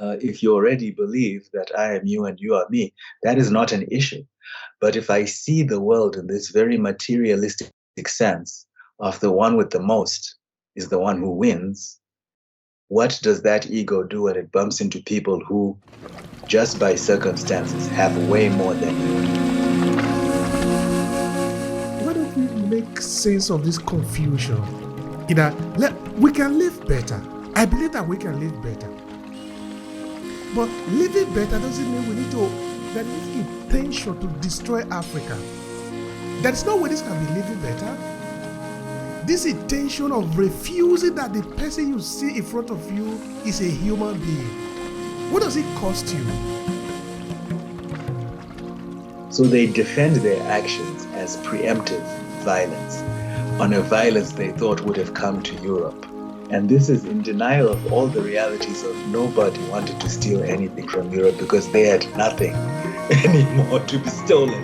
if you already believe that I am you and you are me, that is not an issue. But if I see the world in this very materialistic sense of the one with the most is the one who wins, what does that ego do when it bumps into people who, just by circumstances, have way more than you? Why don't we make sense of this confusion? We can live better. I believe that we can live better. But living better doesn't mean we need to, there is intention to destroy Africa. There is no way this can be living better. This intention of refusing that the person you see in front of you is a human being. What does it cost you? So they defend their actions as preemptive violence on a violence they thought would have come to Europe. And this is in denial of all the realities of nobody wanted to steal anything from Europe because they had nothing anymore to be stolen,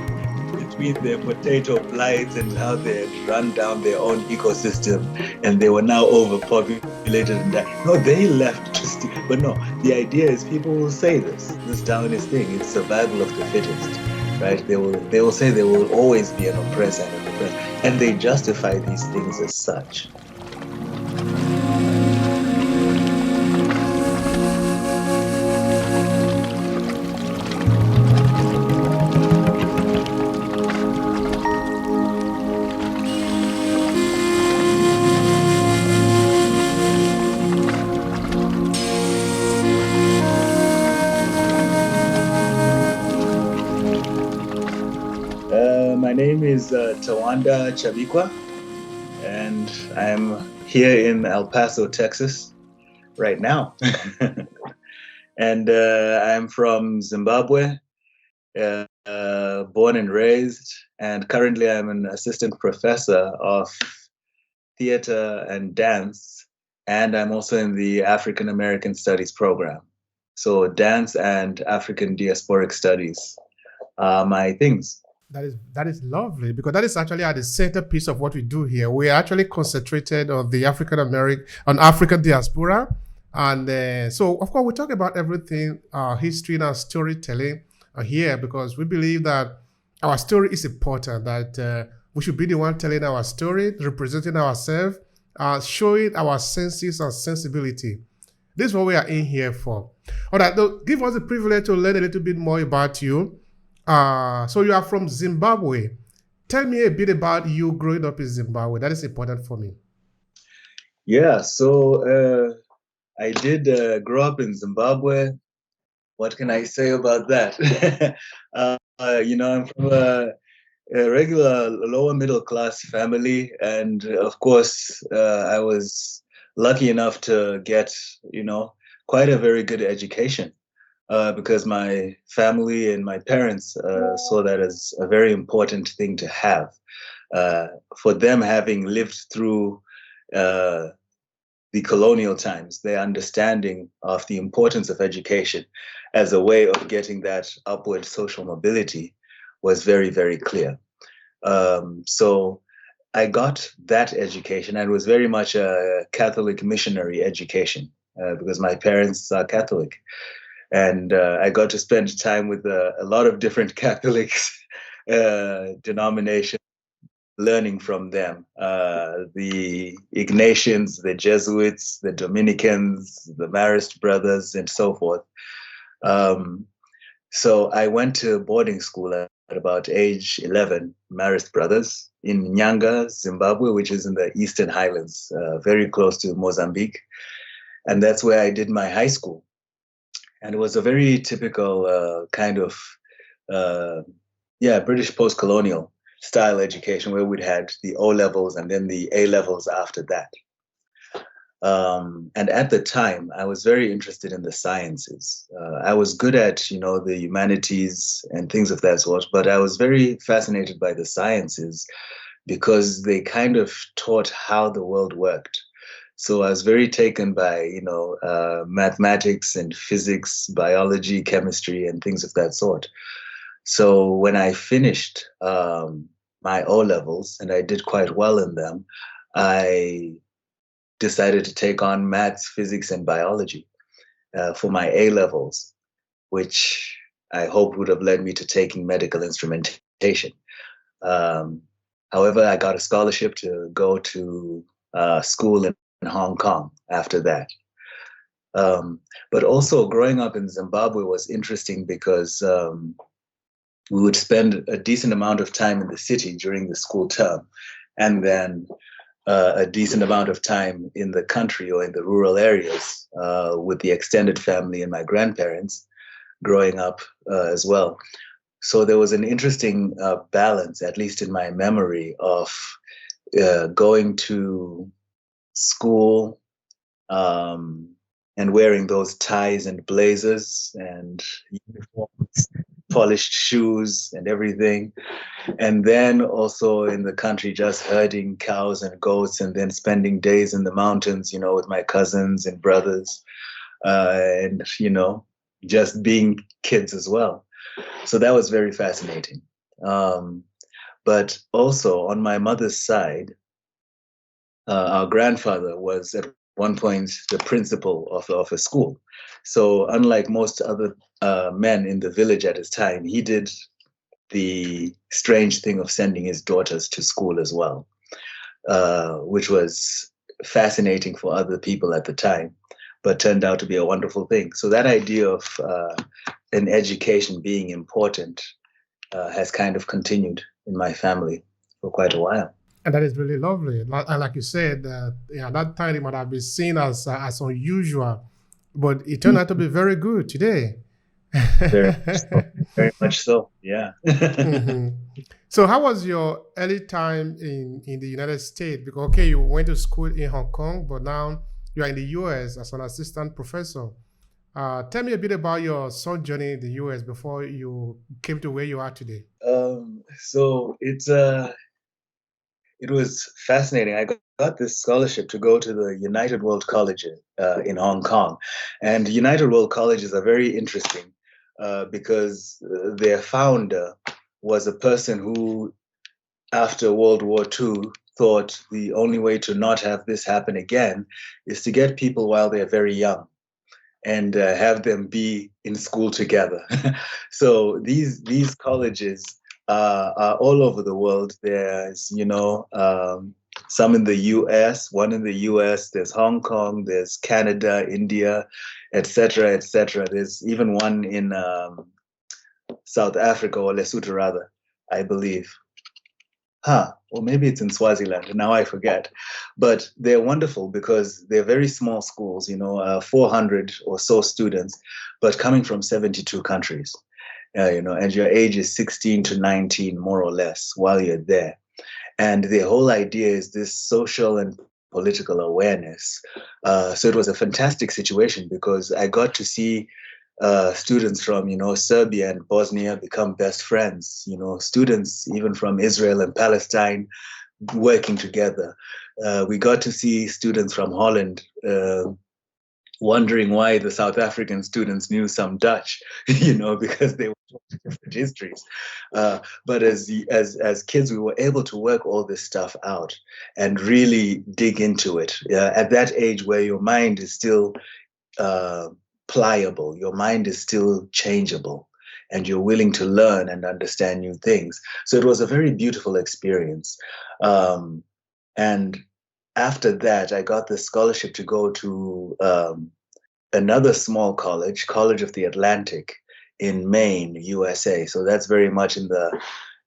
between their potato blights and how they had run down their own ecosystem and they were now overpopulated and died. No, they left to steal. But no, the idea is people will say this Darwinist thing, it's survival of the fittest, right? They will say there will always be an oppressor and an oppressed, and they justify these things as such. My name is Tawanda Chabikwa, and I'm here in El Paso, Texas, right now. And I'm from Zimbabwe, born and raised, and currently I'm an assistant professor of theater and dance, and I'm also in the African American Studies program. So dance and African diasporic studies are my things. That is lovely, because that is actually at the centerpiece of what we do here. We are actually concentrated on the African diaspora, and so of course we talk about everything, history and storytelling here, because we believe that our story is important. That we should be the one telling our story, representing ourselves, showing our senses and sensibility. This is what we are in here for. All right, now give us the privilege to learn a little bit more about you. So you are from Zimbabwe. Tell me a bit about you growing up in Zimbabwe. That is important for me. Yeah, so I did grow up in Zimbabwe. What can I say about that? I'm from a regular lower middle class family, and of course, I was lucky enough to get, quite a very good education. Because my family and my parents saw that as a very important thing to have. For them, having lived through the colonial times, their understanding of the importance of education as a way of getting that upward social mobility was very, very clear. So I got that education, and it was very much a Catholic missionary education because my parents are Catholic. And I got to spend time with a lot of different Catholics denominations, learning from them. The Ignatians, the Jesuits, the Dominicans, the Marist brothers, and so forth. So I went to boarding school at about age 11, Marist brothers, in Nyanga, Zimbabwe, which is in the Eastern Highlands, very close to Mozambique. And that's where I did my high school. And it was a very typical kind of, British post-colonial style education where we'd had the O levels and then the A levels after that. And at the time, I was very interested in the sciences. I was good at, the humanities and things of that sort, but I was very fascinated by the sciences because they kind of taught how the world worked. So I was very taken by, mathematics and physics, biology, chemistry, and things of that sort. So when I finished my O levels, and I did quite well in them, I decided to take on maths, physics, and biology. for my A levels, which I hoped would have led me to taking medical instrumentation. Um, However, I got a scholarship to go to school in Hong Kong after that. But also growing up in Zimbabwe was interesting because we would spend a decent amount of time in the city during the school term, and then a decent amount of time in the country or in the rural areas with the extended family and my grandparents growing up as well. So there was an interesting balance, at least in my memory, of going to school and wearing those ties and blazers and uniforms, polished shoes and everything. And then also in the country, just herding cows and goats, and then spending days in the mountains, with my cousins and brothers, and, just being kids as well. So that was very fascinating. But also on my mother's side, our grandfather was at one point the principal of a school. So unlike most other men in the village at his time, he did the strange thing of sending his daughters to school as well, which was fascinating for other people at the time, but turned out to be a wonderful thing. So that idea of an education being important has kind of continued in my family for quite a while. And that is really lovely. And like you said, that time it might have been seen as unusual, but it turned out to be very good today. Very much so. Very much so. Yeah. Mm-hmm. So how was your early time in the United States? Because, okay, you went to school in Hong Kong, but now you are in the US as an assistant professor. Tell me a bit about your sojourn in the US before you came to where you are today. So it was fascinating. I got this scholarship to go to the United World College in Hong Kong. And United World Colleges are very interesting because their founder was a person who, after World War II, thought the only way to not have this happen again is to get people while they're very young and have them be in school together. So these colleges are all over the world. There's, some in the US, one in the US, there's Hong Kong, there's Canada, India, etc., etc. There's even one in South Africa, or Lesotho rather, I believe. Or maybe it's in Swaziland. Now I forget. But they're wonderful because they're very small schools, 400 or so students, but coming from 72 countries. And your age is 16 to 19, more or less, while you're there. And the whole idea is this social and political awareness. So it was a fantastic situation because I got to see students from, Serbia and Bosnia become best friends, students even from Israel and Palestine working together. We got to see students from Holland wondering why the South African students knew some Dutch, because they were different histories. But as kids, we were able to work all this stuff out and really dig into it. At that age where your mind is still pliable, your mind is still changeable, and you're willing to learn and understand new things. So it was a very beautiful experience. And after that, I got the scholarship to go to another small college, College of the Atlantic in Maine, USA. So that's very much in the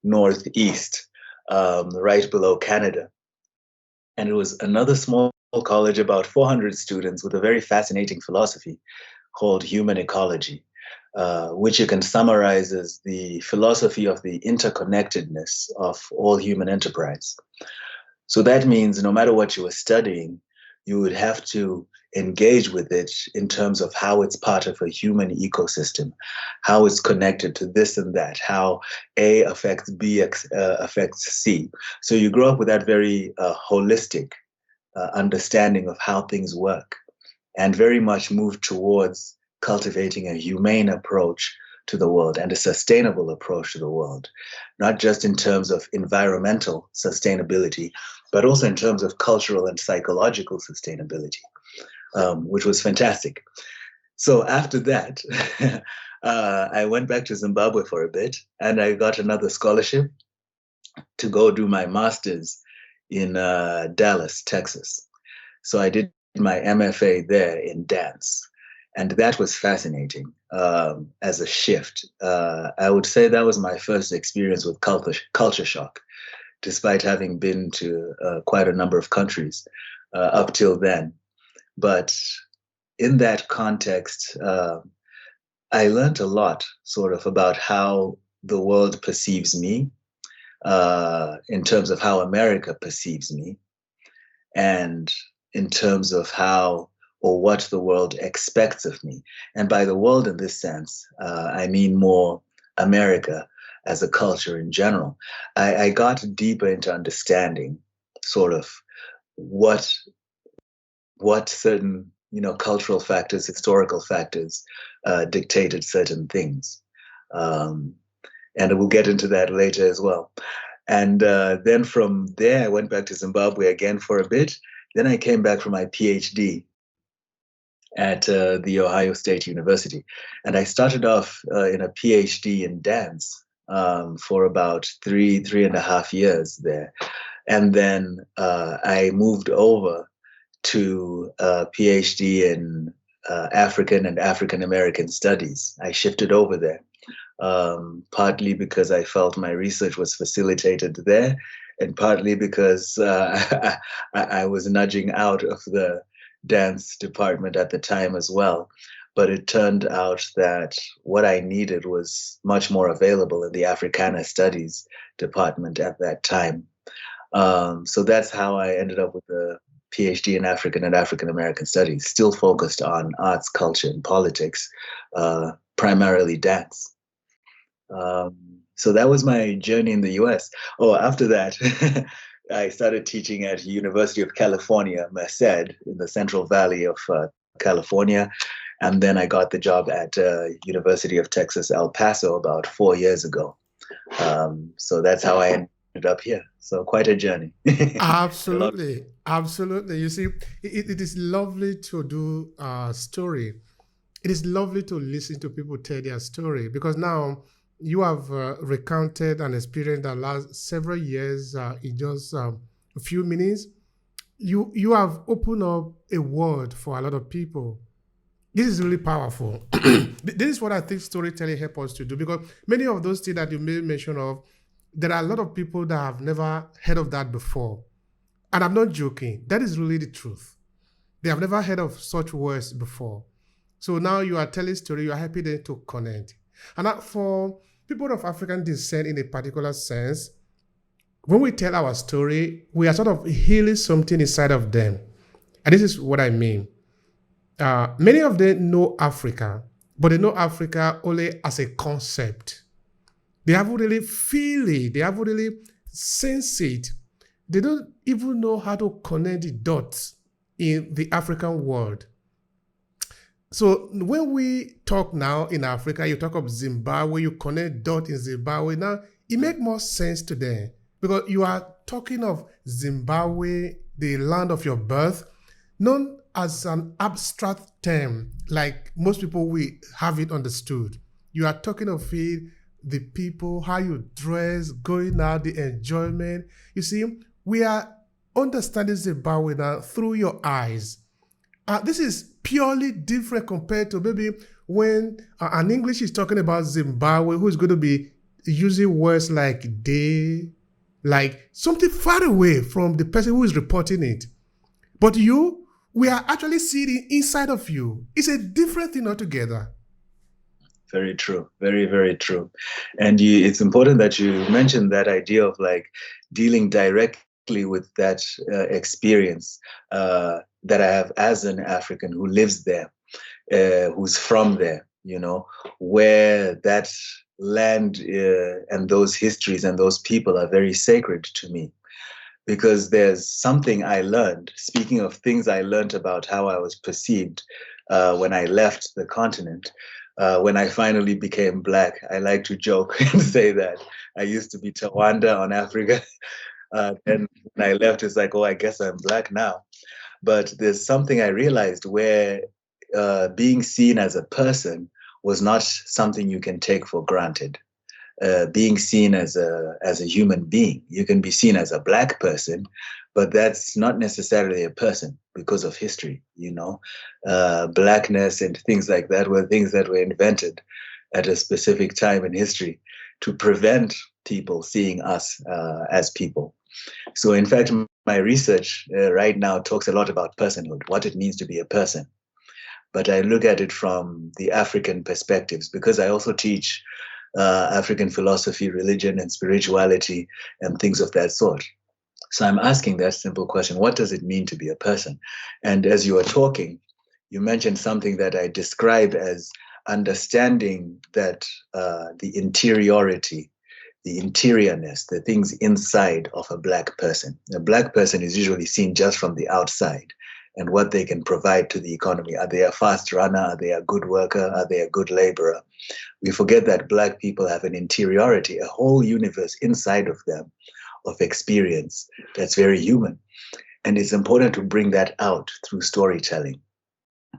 northeast, right below Canada. And it was another small college, about 400 students, with a very fascinating philosophy called human ecology, which you can summarize as the philosophy of the interconnectedness of all human enterprise. So that means no matter what you were studying, you would have to engage with it in terms of how it's part of a human ecosystem, how it's connected to this and that, how A affects B affects C. So you grow up with that very holistic understanding of how things work, and very much move towards cultivating a humane approach to the world and a sustainable approach to the world, not just in terms of environmental sustainability, but also in terms of cultural and psychological sustainability, which was fantastic. So after that, I went back to Zimbabwe for a bit, and I got another scholarship to go do my master's in Dallas, Texas. So I did my MFA there in dance. And that was fascinating as a shift. I would say that was my first experience with culture shock, despite having been to quite a number of countries up till then. But in that context, I learned a lot sort of about how the world perceives me, in terms of how America perceives me, and in terms of how or what the world expects of me. And by the world in this sense, I mean more America as a culture in general. I got deeper into understanding sort of what certain cultural factors, historical factors dictated certain things. And we'll get into that later as well. And then from there, I went back to Zimbabwe again for a bit. Then I came back for my PhD at the Ohio State University. And I started off in a PhD in dance for about three and a half years there. And then I moved over to a PhD in African and African American studies. I shifted over there, partly because I felt my research was facilitated there, and partly because I was nudging out of the dance department at the time as well. But it turned out that what I needed was much more available in the Africana Studies department at that time. So that's how I ended up with a PhD in African and African American Studies, still focused on arts, culture, and politics, primarily dance. So that was my journey in the US. Oh, after that, I started teaching at University of California, Merced, in the Central Valley of California. And then I got the job at University of Texas, El Paso about 4 years ago. So that's how I ended up here. So quite a journey. Absolutely, absolutely. You see, it is lovely to do a story. It is lovely to listen to people tell their story, because now you have recounted an experience that lasts several years in just a few minutes. You have opened up a world for a lot of people. This is really powerful. This is what I think storytelling helps us to do, because many of those things that you made mention of, there are a lot of people that have never heard of that before. And I'm not joking. That is really the truth. They have never heard of such words before. So now you are telling story, you are helping them to connect. And for people of African descent in a particular sense, when we tell our story, we are sort of healing something inside of them. And this is what I mean. Many of them know Africa, but they know Africa only as a concept. They haven't really feel it. They haven't really sense it. They don't even know how to connect the dots in the African world. So when we talk now in Africa, you talk of Zimbabwe, you connect dot in Zimbabwe. Now, it makes more sense to them, because you are talking of Zimbabwe, the land of your birth, not as an abstract term like most people will have it understood. You are talking of it, the people, how you dress, going out, the enjoyment. You see, we are understanding Zimbabwe now through your eyes. This is purely different compared to maybe when an English is talking about Zimbabwe, who is going to be using words like they, like something far away from the person who is reporting it. But we are actually seeing inside of you. It's a different thing altogether. Very true. Very, very true. And it's important that you mentioned that idea of like dealing directly with that experience that I have as an African who lives there, who's from there, where that land and those histories and those people are very sacred to me. Because there's something I learned, speaking of things I learned about how I was perceived when I left the continent. When I finally became Black, I like to joke and say that I used to be Tawanda on Africa. And when I left, it's like, oh, I guess I'm Black now. But there's something I realized where being seen as a person was not something you can take for granted. Being seen as a human being, you can be seen as a Black person, but that's not necessarily a person because of history. Blackness and things like that were things that were invented at a specific time in history to prevent people seeing us as people. So, in fact, my research right now talks a lot about personhood, what it means to be a person. But I look at it from the African perspectives because I also teach African philosophy, religion, and spirituality, and things of that sort. So I'm asking that simple question: what does it mean to be a person? And as you were talking, you mentioned something that I describe as understanding that the interiority, the interiorness, the things inside of a Black person. A Black person is usually seen just from the outside and what they can provide to the economy. Are they a fast runner? Are they a good worker? Are they a good laborer? We forget that Black people have an interiority, a whole universe inside of them of experience that's very human. And it's important to bring that out through storytelling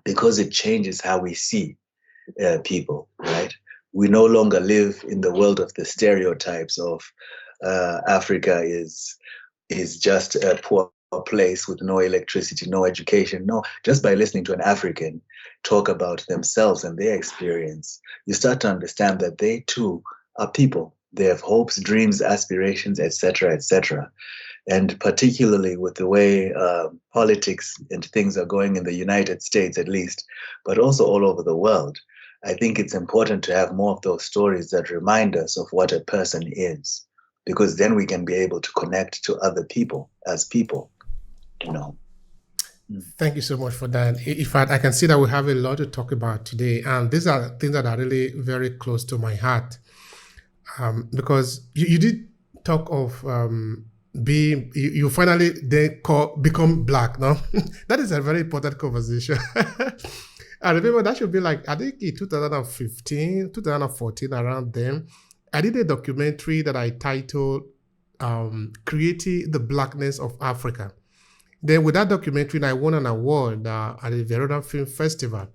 because it changes how we see people, right? We no longer live in the world of the stereotypes of Africa is just a poor place with no electricity, no education. No, just by listening to an African talk about themselves and their experience, you start to understand that they too are people. They have hopes, dreams, aspirations, etc., etc. And particularly with the way politics and things are going in the United States, at least, but also all over the world, I think it's important to have more of those stories that remind us of what a person is, because then we can be able to connect to other people as people, Thank you so much for that. In fact, I can see that we have a lot to talk about today, and these are things that are really very close to my heart. Because you did talk of being, you finally become Black, no? That is a very important conversation. I remember that should be like, I think in 2015, 2014, around then, I did a documentary that I titled Creating the Blackness of Africa. Then with that documentary, I won an award at the Verona Film Festival.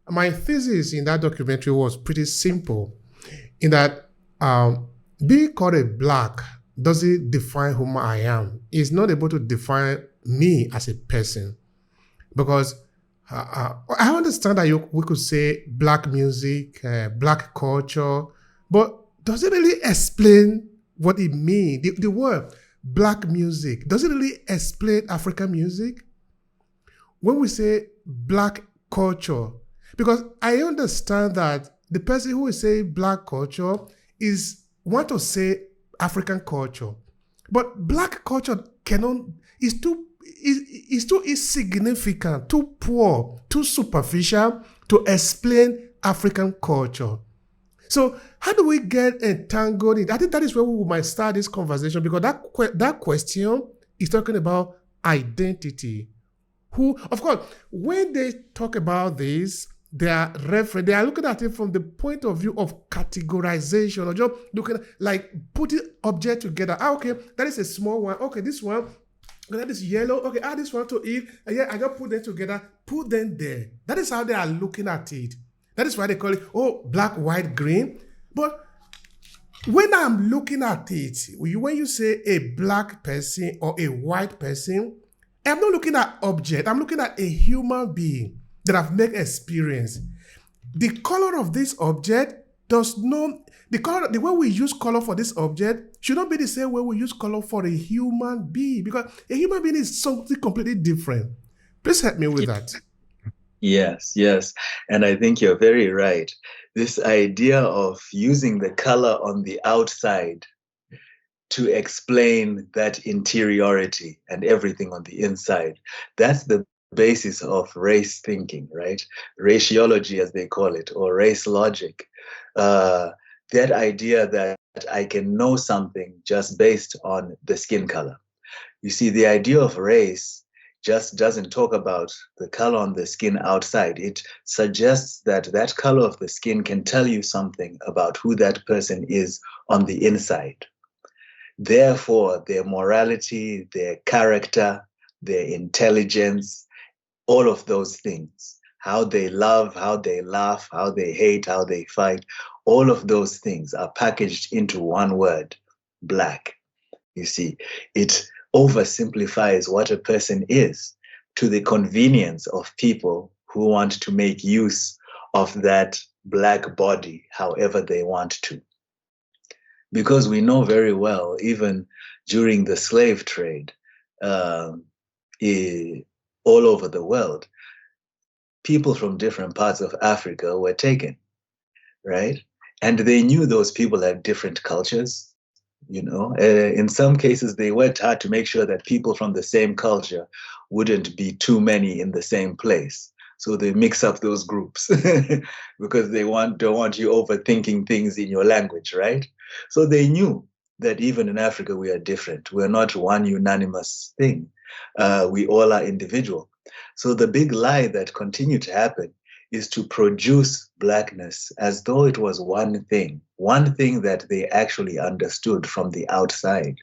My thesis in that documentary was pretty simple, in that being called a Black doesn't define whom I am. It's not able to define me as a person. Because I understand that we could say Black music, Black culture, but does it really explain what it means? The word Black music, does it really explain African music? When we say Black culture, because I understand that the person who is saying Black culture want to say African culture, but Black culture is too insignificant, too poor, too superficial to explain African culture. So how do we get entangled in? I think that is where we might start this conversation, because that question is talking about identity. Who, of course, when they talk about this, they are looking at it from the point of view of categorization, or just looking like putting objects together. Okay, that is a small one. Okay, this one, that is yellow. Okay, add this one to it. And yeah, I just put them together, put them there. That is how they are looking at it. That is why they call it, black, white, green. But when I'm looking at it, when you say a Black person or a white person, I'm not looking at object. I'm looking at a human being that have made experience. The color of this object the way we use color for this object should not be the same way we use color for a human being, because a human being is something completely different. Please help me with that. Yes. And I think you're very right. This idea of using the color on the outside to explain that interiority and everything on the inside, that's the basis of race thinking, right? Raciology, as they call it, or race logic. That idea that I can know something just based on the skin color. You see, the idea of race just doesn't talk about the color on the skin outside. It suggests that that color of the skin can tell you something about who that person is on the inside. Therefore, their morality, their character, their intelligence, all of those things how they love, how they laugh, how they hate, how they fight, all of those things are packaged into one word, black. You see, it oversimplifies what a person is to the convenience of people who want to make use of that black body however they want to. Because we know very well, even during the slave trade, um, all over the world, people from different parts of Africa were taken, right? And they knew those people had different cultures. In some cases, they worked hard to make sure that people from the same culture wouldn't be too many in the same place. So they mix up those groups because they don't want you overthinking things in your language, right? So they knew that even in Africa, we are different. We're not one unanimous thing. We all are individual. So the big lie that continued to happen is to produce blackness as though it was one thing that they actually understood from the outside,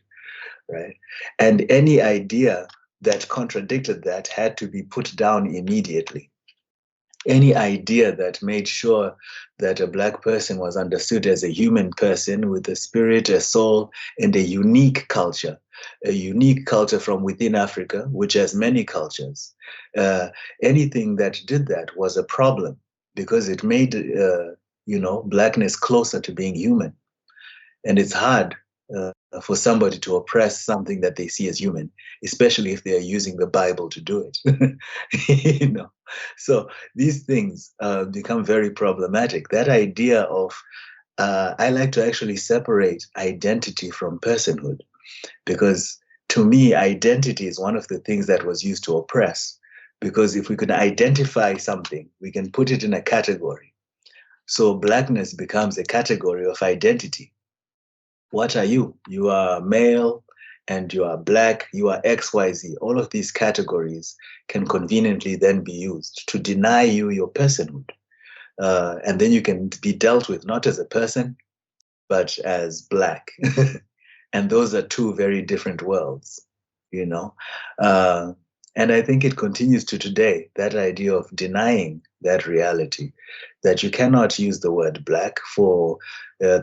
right? And any idea that contradicted that had to be put down immediately. Any idea that made sure that a black person was understood as a human person with a spirit, a soul, and a unique culture from within Africa, which has many cultures. Anything that did that was a problem because it made, blackness closer to being human. And it's hard for somebody to oppress something that they see as human, especially if they are using the Bible to do it. So these things become very problematic. That idea of I like to actually separate identity from personhood, because to me, identity is one of the things that was used to oppress. Because if we can identify something, we can put it in a category. So blackness becomes a category of identity. What are you? You are male and you are black, you are XYZ. All of these categories can conveniently then be used to deny you your personhood. And then you can be dealt with not as a person, but as black. And those are two very different worlds, And I think it continues to today, that idea of denying that reality, that you cannot use the word black for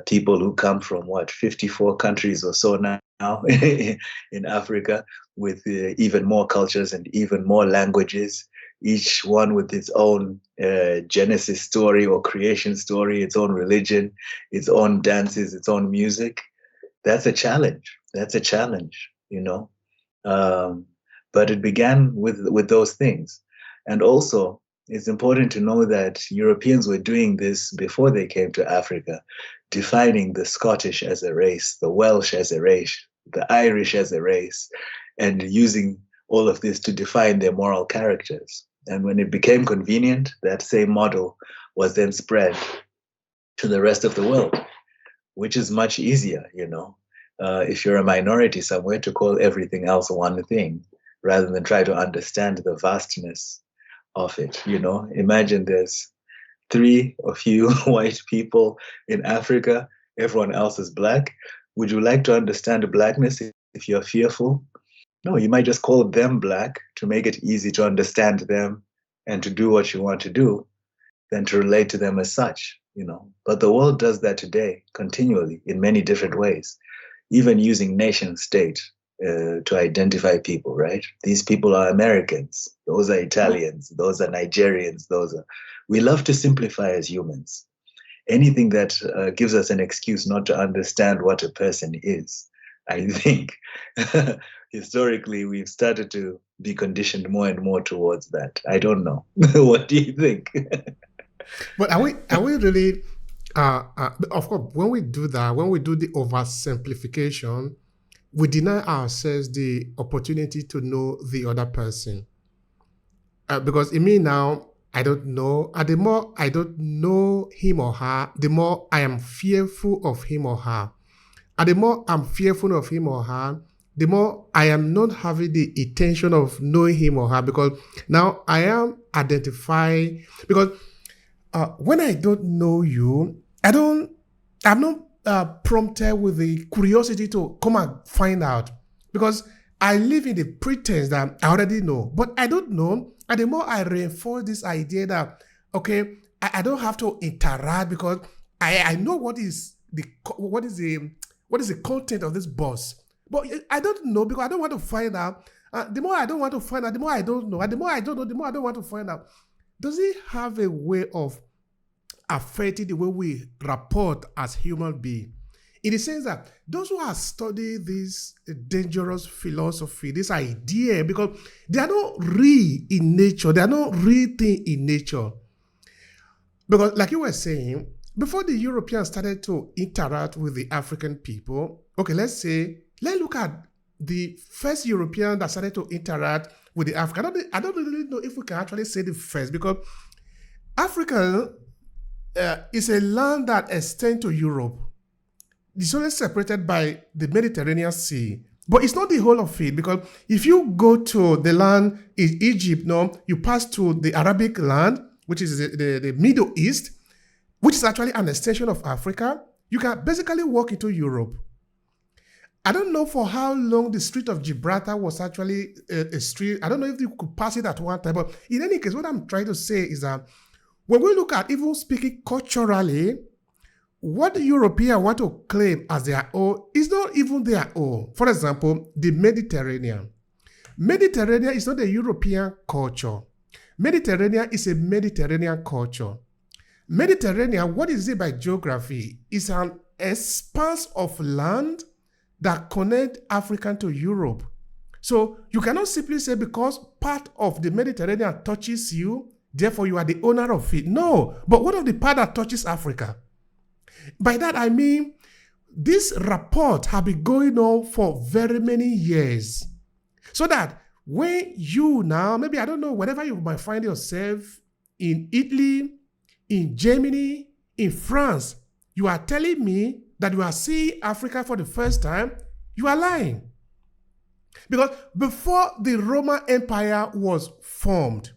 people who come from 54 countries or so now in Africa, with even more cultures and even more languages, each one with its own genesis story or creation story, its own religion, its own dances, its own music. That's a challenge. But it began with those things. And also, it's important to know that Europeans were doing this before they came to Africa, defining the Scottish as a race, the Welsh as a race, the Irish as a race, and using all of this to define their moral characters. And when it became convenient, that same model was then spread to the rest of the world, which is much easier, if you're a minority somewhere, to call everything else one thing, rather than try to understand the vastness of it. Imagine there's 3 of you white people in Africa, everyone else is black. Would you like to understand blackness if you're fearful? No, you might just call them black to make it easy to understand them and to do what you want to do, than to relate to them as such, But the world does that today continually in many different ways, even using nation state to identify people, right? These people are Americans, those are Italians, those are Nigerians, we love to simplify as humans. Anything that gives us an excuse not to understand what a person is. I think historically we've started to be conditioned more and more towards that. I don't know. What do you think? But are we really of course, when we do that, when we do the oversimplification, we deny ourselves the opportunity to know the other person. Because in me now, I don't know. And the more I don't know him or her, the more I am fearful of him or her. And the more I'm fearful of him or her, the more I am not having the intention of knowing him or her, because now I am identifying. Because when I don't know you, I'm not prompted with the curiosity to come and find out, because I live in the pretense that I already know, but I don't know. And the more I reinforce this idea that, okay, I don't have to interact because I know what is the content of this bus, but I don't know because I don't want to find out. The more I don't want to find out, the more I don't know, and the more I don't know, the more I don't want to find out. Does it have a way of affecting the way we rapport as human beings? In the sense that those who have studied this dangerous philosophy, this idea, because they are not real in nature, they are not real thing in nature. Because, like you were saying, before the Europeans started to interact with the African people, okay, let's look at the first European that started to interact with the African. I don't really know if we can actually say the first, because Africa is a land that extends to Europe. It's only separated by the Mediterranean Sea. But it's not the whole of it, because if you go to the land in Egypt, no, you pass to the Arabic land, which is the Middle East, which is actually an extension of Africa. You can basically walk into Europe. I don't know for how long the Strait of Gibraltar was actually a street. I don't know if you could pass it at one time. But in any case, what I'm trying to say is that when we look at even speaking culturally, what the Europeans want to claim as their own is not even their own. For example, the Mediterranean. Mediterranean is not a European culture. Mediterranean is a Mediterranean culture. Mediterranean, what is it by geography? It's an expanse of land that connect Africa to Europe. So you cannot simply say because part of the Mediterranean touches you, therefore you are the owner of it. No, but what of the part that touches Africa? By that I mean, this rapport have been going on for very many years. So that when you now, maybe I don't know, wherever you might find yourself, in Italy, in Germany, in France, you are telling me that you are seeing Africa for the first time, you are lying. Because before the Roman Empire was formed,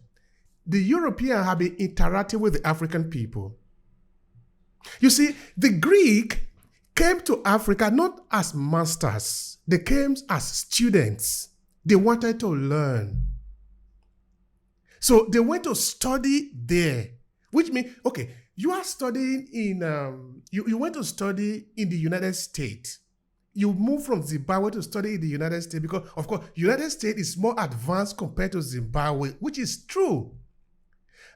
the Europeans have been interacting with the African people. You see, the Greek came to Africa not as masters, they came as students. They wanted to learn. So they went to study there, which means, okay, you are studying you went to study in the United States. You moved from Zimbabwe to study in the United States because, of course, United States is more advanced compared to Zimbabwe, which is true.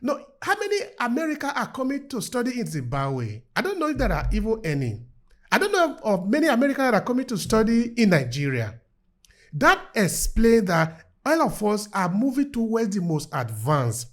No, how many Americans are coming to study in Zimbabwe? I don't know if there are even any. I don't know of many Americans that are coming to study in Nigeria. That explains that all of us are moving towards the most advanced.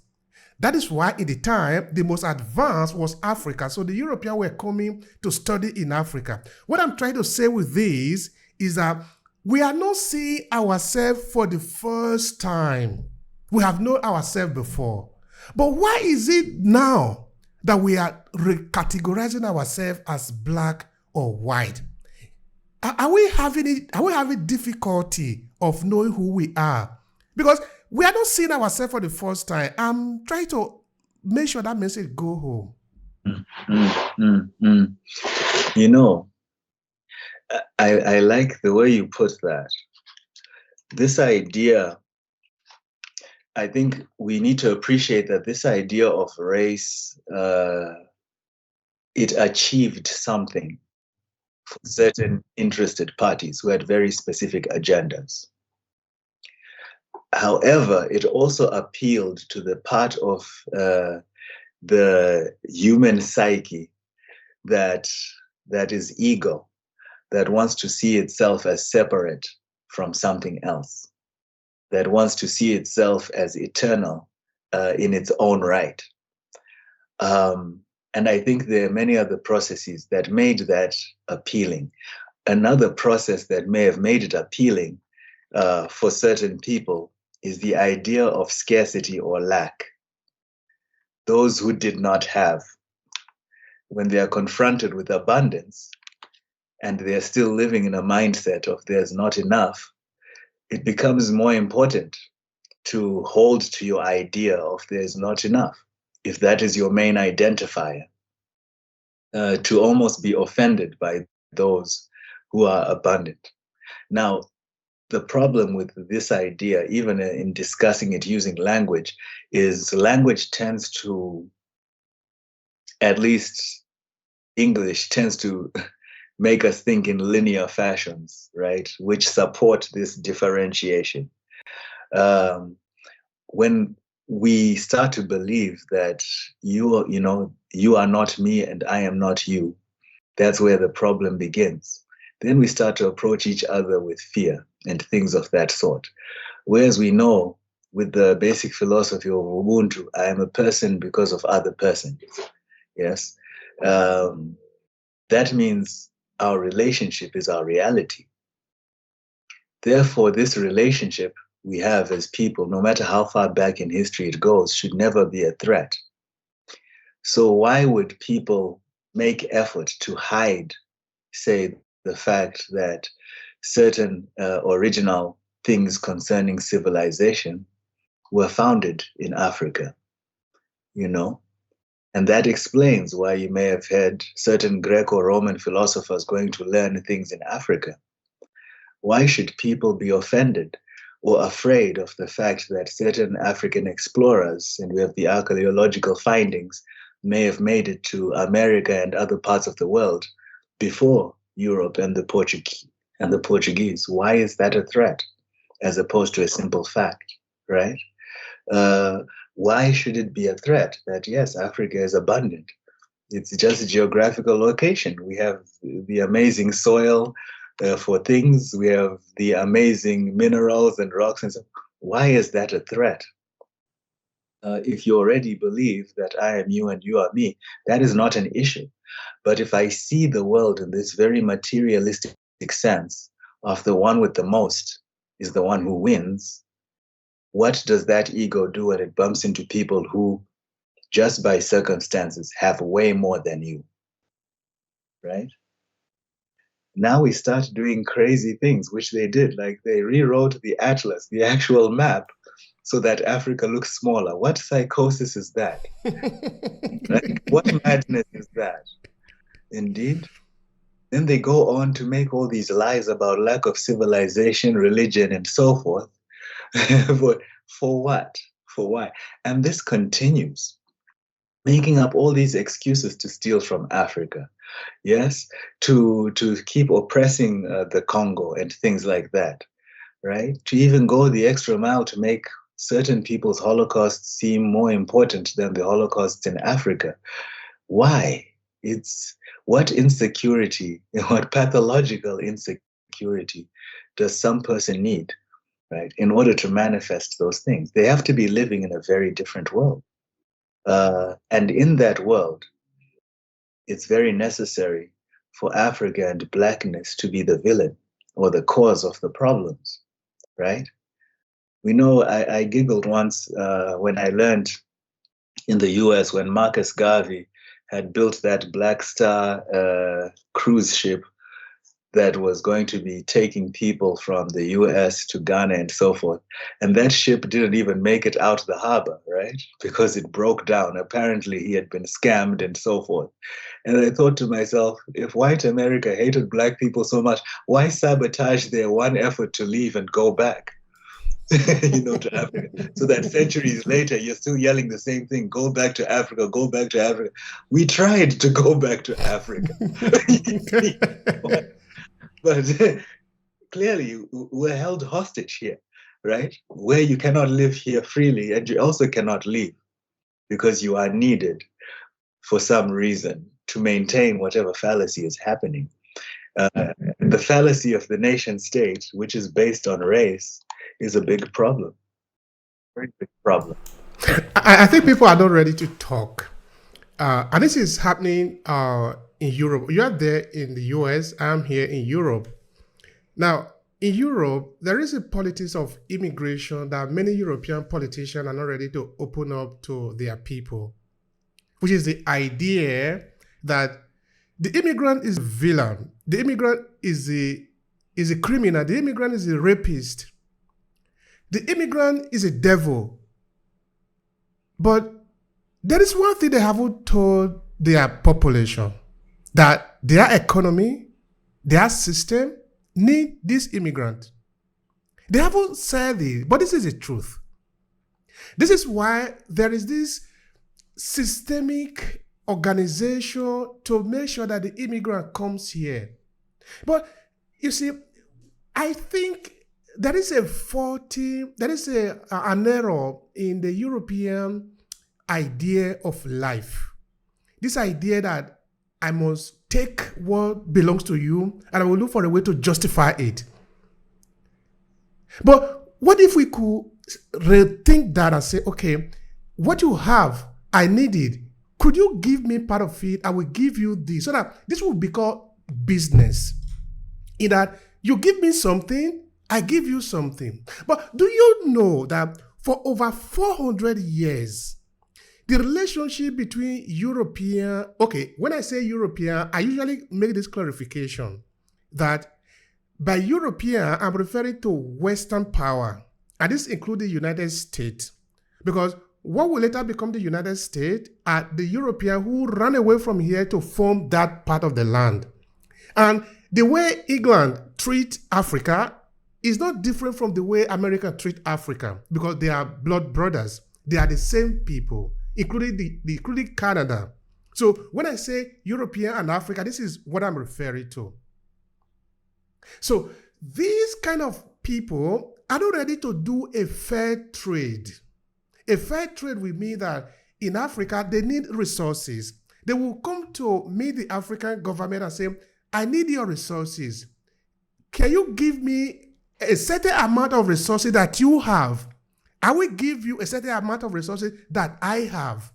That is why in the time, the most advanced was Africa. So the Europeans were coming to study in Africa. What I'm trying to say with this is that we are not seeing ourselves for the first time. We have known ourselves before. But why is it now that we are recategorizing ourselves as black or white? Are we having difficulty of knowing who we are? Because we are not seeing ourselves for the first time. I'm trying to make sure that message go home. You know, I like the way you put that. This idea, I think we need to appreciate that this idea of race, it achieved something for certain interested parties who had very specific agendas. However, it also appealed to the part of the human psyche that is ego, that wants to see itself as separate from something else, that wants to see itself as eternal in its own right. And I think there are many other processes that made that appealing. Another process that may have made it appealing for certain people is the idea of scarcity or lack. Those who did not have, when they are confronted with abundance and they're still living in a mindset of there's not enough, it becomes more important to hold to your idea of there's not enough, if that is your main identifier, to almost be offended by those who are abundant. Now, the problem with this idea, even in discussing it using language, is language tends to, at least English tends to make us think in linear fashions, right? Which support this differentiation. When we start to believe that you are not me and I am not you, that's where the problem begins. Then we start to approach each other with fear and things of that sort. Whereas we know with the basic philosophy of Ubuntu, I am a person because of other persons. Yes. That means our relationship is our reality. Therefore, this relationship we have as people, no matter how far back in history it goes, should never be a threat. So why would people make effort to hide, say, the fact that certain original things concerning civilization were founded in Africa, you know? And that explains why you may have had certain Greco-Roman philosophers going to learn things in Africa. Why should people be offended or afraid of the fact that certain African explorers, and we have the archaeological findings, may have made it to America and other parts of the world before Europe and the Portuguese? Why is that a threat as opposed to a simple fact, right? Why should it be a threat that, yes, Africa is abundant? It's just a geographical location. We have the amazing soil for things. We have the amazing minerals and rocks and stuff. Why is that a threat? If you already believe that I am you and you are me, that is not an issue. But if I see the world in this very materialistic sense of the one with the most is the one who wins, what does that ego do when it bumps into people who, just by circumstances, have way more than you, right? Now we start doing crazy things, which they did. Like they rewrote the atlas, the actual map, so that Africa looks smaller. What psychosis is that? Like, what madness is that? Indeed. Then they go on to make all these lies about lack of civilization, religion, and so forth. For what? For why? And this continues, making up all these excuses to steal from Africa. Yes, to keep oppressing the Congo and things like that, right? To even go the extra mile to make certain people's Holocaust seem more important than the Holocausts in Africa. Why? It's what insecurity, what pathological insecurity does some person need, right, in order to manifest those things? They have to be living in a very different world. And in that world, it's very necessary for Africa and Blackness to be the villain or the cause of the problems, right? We know, I giggled once when I learned in the US when Marcus Garvey had built that Black Star cruise ship that was going to be taking people from the US to Ghana and so forth. And that ship didn't even make it out of the harbor, right? Because it broke down. Apparently he had been scammed and so forth. And I thought to myself, if white America hated Black people so much, why sabotage their one effort to leave and go back? To Africa, so that centuries later you're still yelling the same thing: go back to Africa, go back to Africa. We tried to go back to Africa. But clearly we're held hostage here, right? Where you cannot live here freely, and you also cannot leave because you are needed for some reason to maintain whatever fallacy is happening. The fallacy of the nation state, which is based on race, is a big problem. Very big problem. I think people are not ready to talk. And this is happening in Europe. You are there in the US, I'm here in Europe. Now, in Europe, there is a politics of immigration that many European politicians are not ready to open up to their people, which is the idea that the immigrant is a villain. The immigrant is a criminal. The immigrant is a rapist. The immigrant is a devil. But there is one thing they haven't told their population, that their economy, their system need this immigrant. They haven't said it, but this is the truth. This is why there is this systemic organization to make sure that the immigrant comes here. But you see, I think there is an error in the European idea of life. This idea that I must take what belongs to you and I will look for a way to justify it. But what if we could rethink that and say, okay, what you have, I need it. Could you give me part of it? I will give you this. So that this will become business. In that you give me something, I give you something. But do you know that for over 400 years, the relationship between European, okay, when I say European, I usually make this clarification that by European, I'm referring to Western power, and this includes the United States, because what will later become the United States are the Europeans who ran away from here to form that part of the land. And the way England treats Africa is not different from the way America treats Africa, because they are blood brothers. They are the same people, including Canada. So when I say European and Africa, this is what I'm referring to. So these kind of people are not ready to do a fair trade. A fair trade will mean that in Africa, they need resources. They will come to meet the African government and say, I need your resources. Can you give me a certain amount of resources that you have? I will give you a certain amount of resources that I have.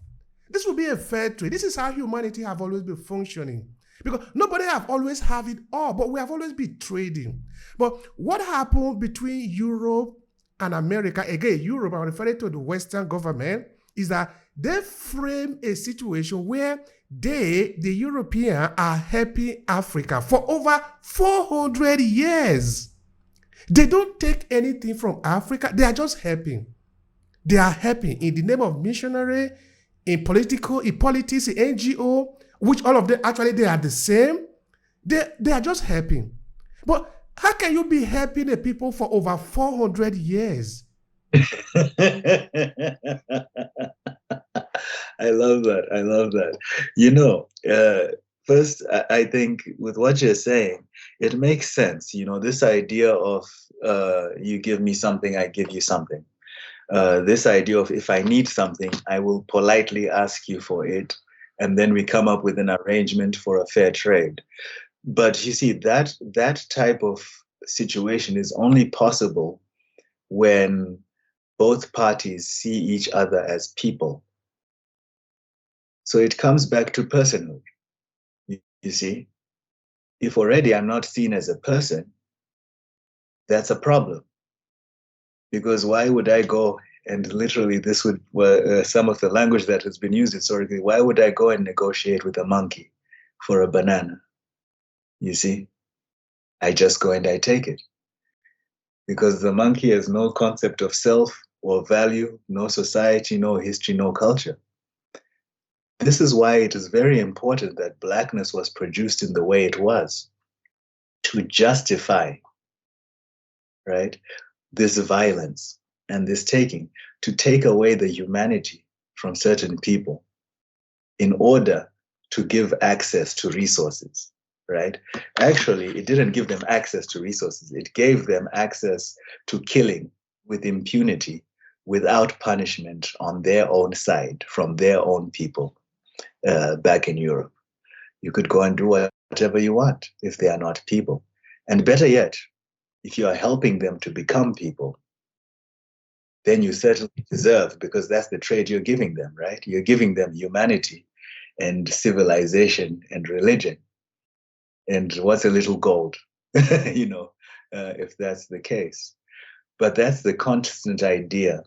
This will be a fair trade. This is how humanity have always been functioning. Because nobody have always have it all, but we have always been trading. But what happened between Europe and America, again, Europe, I'm referring to the Western government, is that they frame a situation where they, the Europeans, are helping Africa for over 400 years. They don't take anything from Africa. They are just helping. They are helping in the name of missionary, in politics, in NGO, which all of them, actually, they are the same. They are just helping. But how can you be helping the people for over 400 years? I love that. I love that. You know, first, I think with what you're saying, it makes sense. You know, this idea of you give me something, I give you something. This idea of if I need something, I will politely ask you for it. And then we come up with an arrangement for a fair trade. But you see, that type of situation is only possible when both parties see each other as people. So it comes back to personhood. You see, if already I'm not seen as a person, that's a problem. Because why would I go and literally this would some of the language that has been used historically, why would I go and negotiate with a monkey for a banana? You see, I just go and I take it. Because the monkey has no concept of self or value, no society, no history, no culture. This is why it is very important that Blackness was produced in the way it was, to justify, right, this violence and this taking, to take away the humanity from certain people in order to give access to resources, right? Actually, it didn't give them access to resources. It gave them access to killing with impunity, without punishment on their own side, from their own people back in Europe. You could go and do whatever you want if they are not people. And better yet, if you are helping them to become people, then you certainly deserve, because that's the trade you're giving them, right? You're giving them humanity and civilization and religion. And what's a little gold, you know, if that's the case. But that's the constant idea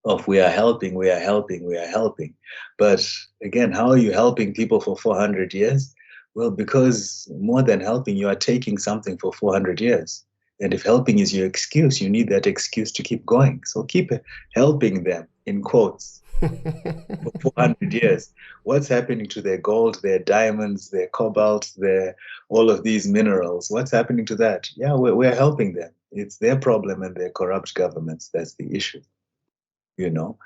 of we are helping, we are helping, we are helping. But again, how are you helping people for 400 years? Well, because more than helping, you are taking something for 400 years. And if helping is your excuse, you need that excuse to keep going. So keep helping them, in quotes. for 400 years. What's happening to their gold, their diamonds, their cobalt, their all of these minerals? What's happening to that? Yeah, we're helping them. It's their problem and their corrupt governments. That's the issue. You know,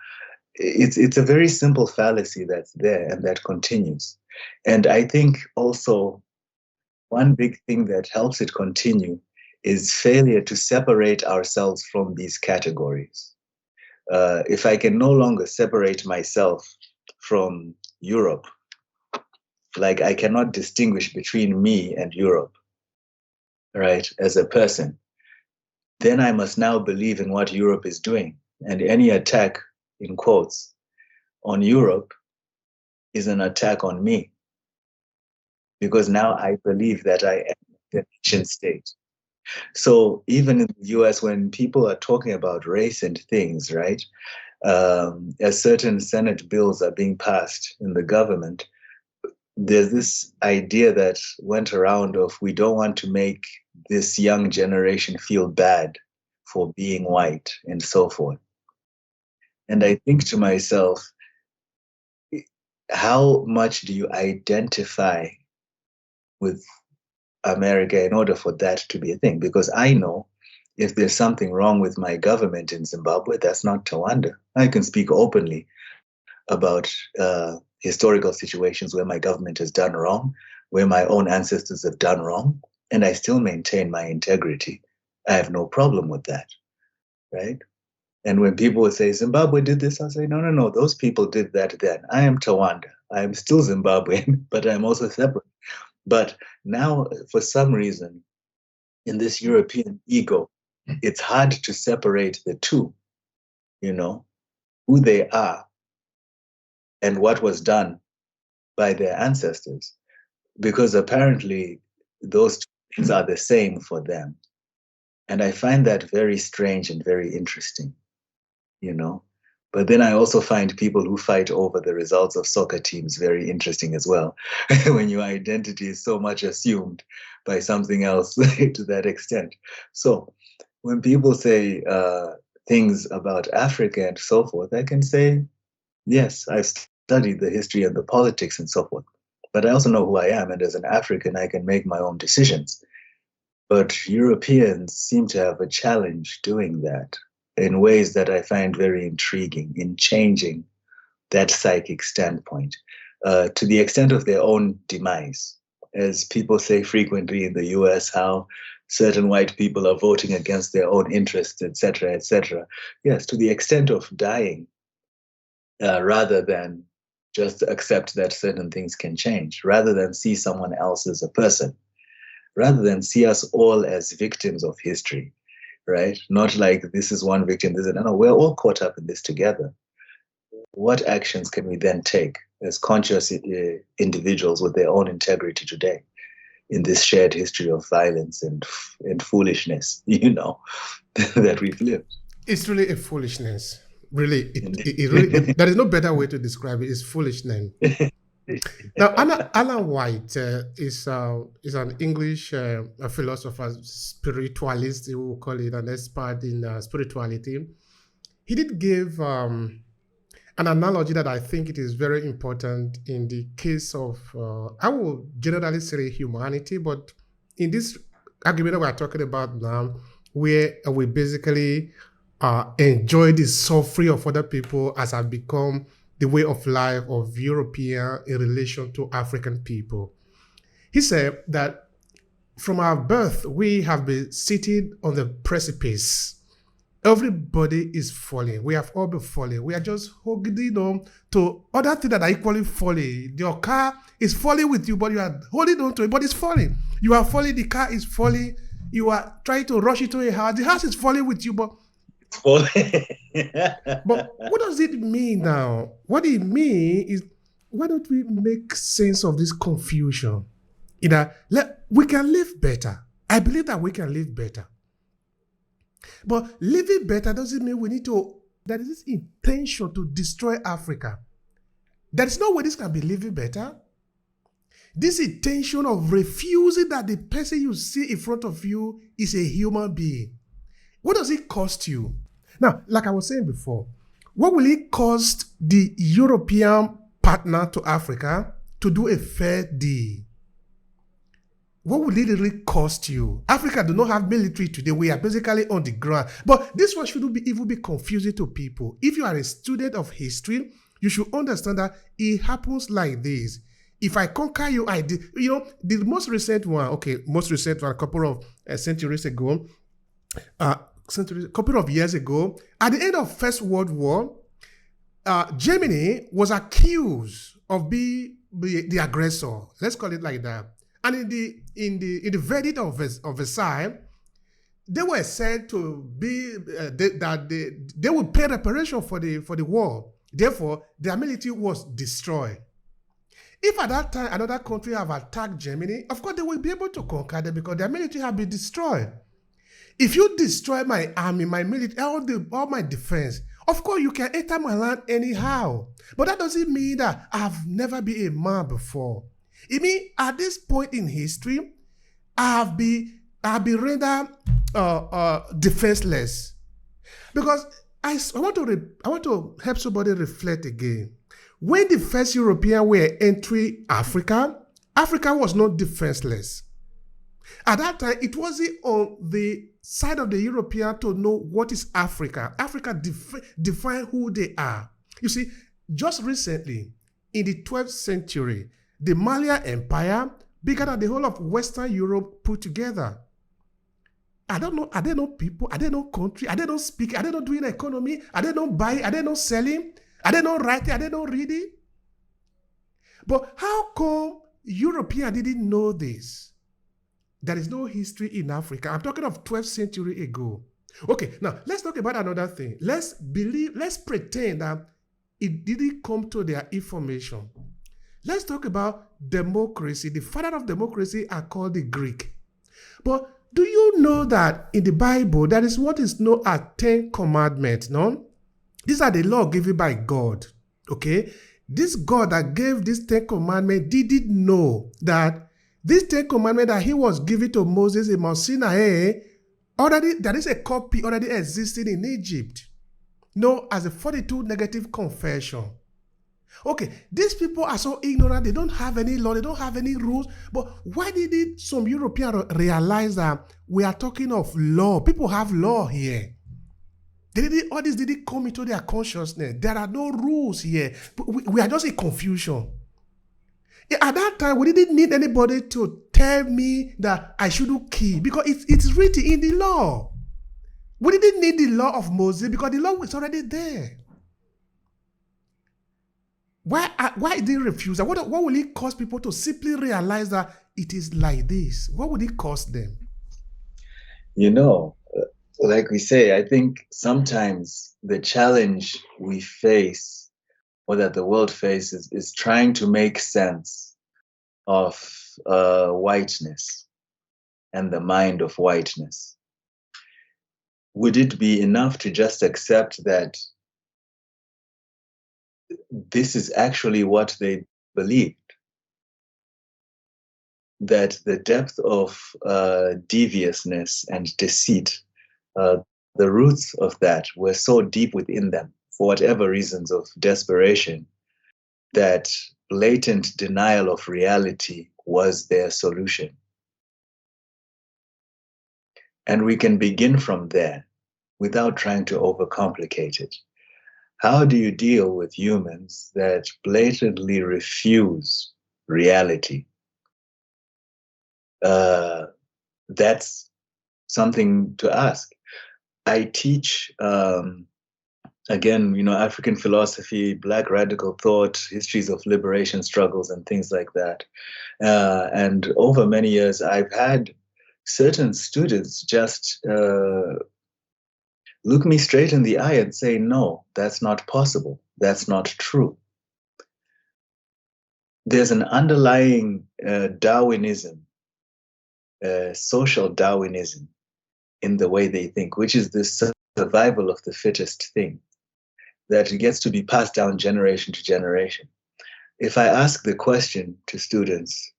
it's a very simple fallacy that's there and that continues. And I think also one big thing that helps it continue is failure to separate ourselves from these categories. If I can no longer separate myself from Europe, like I cannot distinguish between me and Europe, right, as a person, then I must now believe in what Europe is doing. And any attack, in quotes, on Europe is an attack on me, because now I believe that I am the nation state. So even in the US, when people are talking about race and things, right, as certain Senate bills are being passed in the government, there's this idea that went around of we don't want to make this young generation feel bad for being white and so forth. And I think to myself, how much do you identify with America in order for that to be a thing? Because I know if there's something wrong with my government in Zimbabwe, that's not Tawanda. I can speak openly about historical situations where my government has done wrong, where my own ancestors have done wrong, and I still maintain my integrity. I have no problem with that, right? And when people would say Zimbabwe did this, I'll say, no, those people did that then. I am Tawanda. I am still Zimbabwean, but I'm also separate. But now, for some reason, in this European ego, it's hard to separate the two, you know, who they are and what was done by their ancestors, because apparently those two things are the same for them. And I find that very strange and very interesting, you know. But then I also find people who fight over the results of soccer teams very interesting as well, when your identity is so much assumed by something else to that extent. So when people say things about Africa and so forth, I can say, yes, I've studied the history and the politics and so forth. But I also know who I am, and as an African, I can make my own decisions. But Europeans seem to have a challenge doing that in ways that I find very intriguing in changing that psychic standpoint to the extent of their own demise. As people say frequently in the US, how certain white people are voting against their own interests, etc., etc. Yes, to the extent of dying, rather than just accept that certain things can change, rather than see someone else as a person, rather than see us all as victims of history, right? Not like this is one victim, this is no, we're all caught up in this together. What actions can we then take as conscious individuals with their own integrity today in this shared history of violence and foolishness, you know, that we've lived? It's really a foolishness. Really, there is no better way to describe it. It's foolishness. Now, Alan White is an English a philosopher, spiritualist, we will call it, an expert in spirituality. He did give an analogy that I think it is very important in the case of, I will generally say humanity, but in this argument that we're talking about now, where we basically enjoy the suffering of other people as have become the way of life of European in relation to African people. He said that from our birth, we have been seated on the precipice. Everybody is falling. We have all been falling. We are just holding on to other things that are equally falling. Your car is falling with you, but you are holding on to it, but it's falling. You are falling, the car is falling. You are trying to rush into a house. The house is falling with you, but but what does it mean now? What it means is, why don't we make sense of this confusion? We can live better. I believe that we can live better. But living better doesn't mean we need to, there is this intention to destroy Africa. There is no way this can be living better. This intention of refusing that the person you see in front of you is a human being. What does it cost you? Now, like I was saying before, What will it cost the European partner to Africa to do a fair deal? What will it really cost you? Africa do not have military today. We are basically on the ground. But this one shouldn't be even be confusing to people. If you are a student of history, you should understand that it happens like this. If I conquer you, I did. The most recent one, a couple of centuries ago, a couple of years ago, at the end of First World War, Germany was accused of being the aggressor. Let's call it like that. And in the verdict of Versailles, they were said to be that they would pay reparation for the war. Therefore, their military was destroyed. If at that time another country have attacked Germany, of course they will be able to conquer them because their military have been destroyed. If you destroy my army, my military, all my defense, of course you can enter my land anyhow. But that doesn't mean that I've never been a man before. It means at this point in history, I've been rendered defenseless. Because I want to help somebody reflect again. When the first Europeans were entering Africa, Africa was not defenseless. At that time, it wasn't on the side of the European to know what is Africa. Africa define who they are. You see, just recently, in the 12th century, the Malian Empire, bigger than the whole of Western Europe put together. I don't know, are they not people? Are they not country? Are they not speaking? Are they not doing economy? Are they not buying? Are they not selling? Are they not writing? Are they not reading? But how come Europeans didn't know this? There is no history in Africa. I'm talking of 12th century ago. Okay, now let's talk about another thing. Let's pretend that it didn't come to their information. Let's talk about democracy. The father of democracy are called the Greek. But do you know that in the Bible, there is what is known as 10 commandments, no? These are the law given by God, okay? This God that gave these 10 commandments didn't know that these 10 commandments that he was giving to Moses in Mount Sinai, already there is a copy already existing in Egypt, known as the 42 negative confession. Okay, these people are so ignorant, they don't have any law, they don't have any rules. But why did some Europeans realize that we are talking of law? People have law here. All this didn't come into their consciousness. There are no rules here. We are just in confusion. At that time, we didn't need anybody to tell me that I shouldn't kill because it's written in the law. We didn't need the law of Moses because the law was already there. Why did they refuse? What will it cause people to simply realize that it is like this? What would it cost them? Like we say, I think sometimes the challenge we face or that the world faces is trying to make sense of whiteness and the mind of whiteness. Would it be enough to just accept that this is actually what they believed? That the depth of deviousness and deceit, the roots of that were so deep within them, for whatever reasons of desperation, that blatant denial of reality was their solution. And we can begin from there without trying to overcomplicate it. How do you deal with humans that blatantly refuse reality? That's something to ask. I teach, again, African philosophy, Black radical thought, histories of liberation struggles, and things like that. And over many years, I've had certain students just look me straight in the eye and say, no, that's not possible. That's not true. There's an underlying Darwinism, social Darwinism in the way they think, which is the survival of the fittest thing that gets to be passed down generation to generation. If I ask the question to students,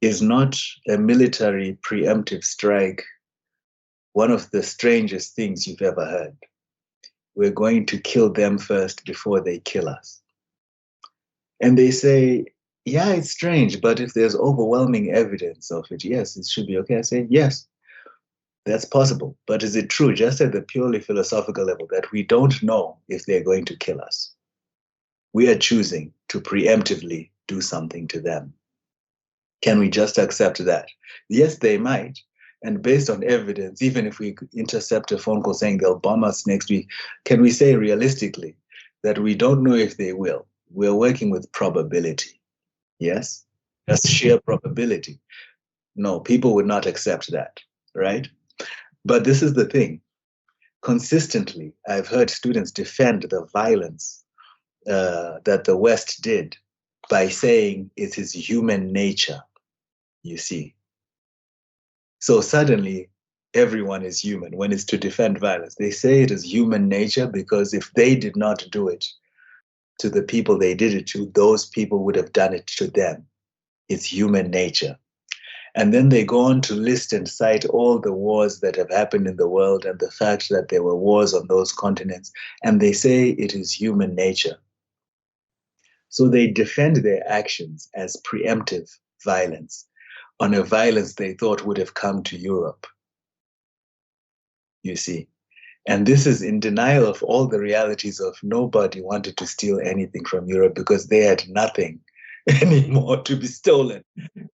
is not a military preemptive strike one of the strangest things you've ever heard? we're going to kill them first before they kill us. And they say, yeah, it's strange, but if there's overwhelming evidence of it, yes, it should be okay. I say, yes, that's possible. But is it true, just at the purely philosophical level, that we don't know if they're going to kill us? We are choosing to preemptively do something to them. Can we just accept that? Yes, they might. And based on evidence, even if we intercept a phone call saying they'll bomb us next week, can we say realistically that we don't know if they will? We're working with probability. Yes? That's sheer probability. No, people would not accept that, right? But this is the thing. Consistently, I've heard students defend the violence that the West did by saying it is human nature, you see. So suddenly, everyone is human when it's to defend violence. They say it is human nature because if they did not do it to the people they did it to, those people would have done it to them. It's human nature. And then they go on to list and cite all the wars that have happened in the world and the fact that there were wars on those continents. And they say it is human nature. So they defend their actions as preemptive violence on a violence they thought would have come to Europe, you see. And this is in denial of all the realities of nobody wanted to steal anything from Europe because they had nothing anymore to be stolen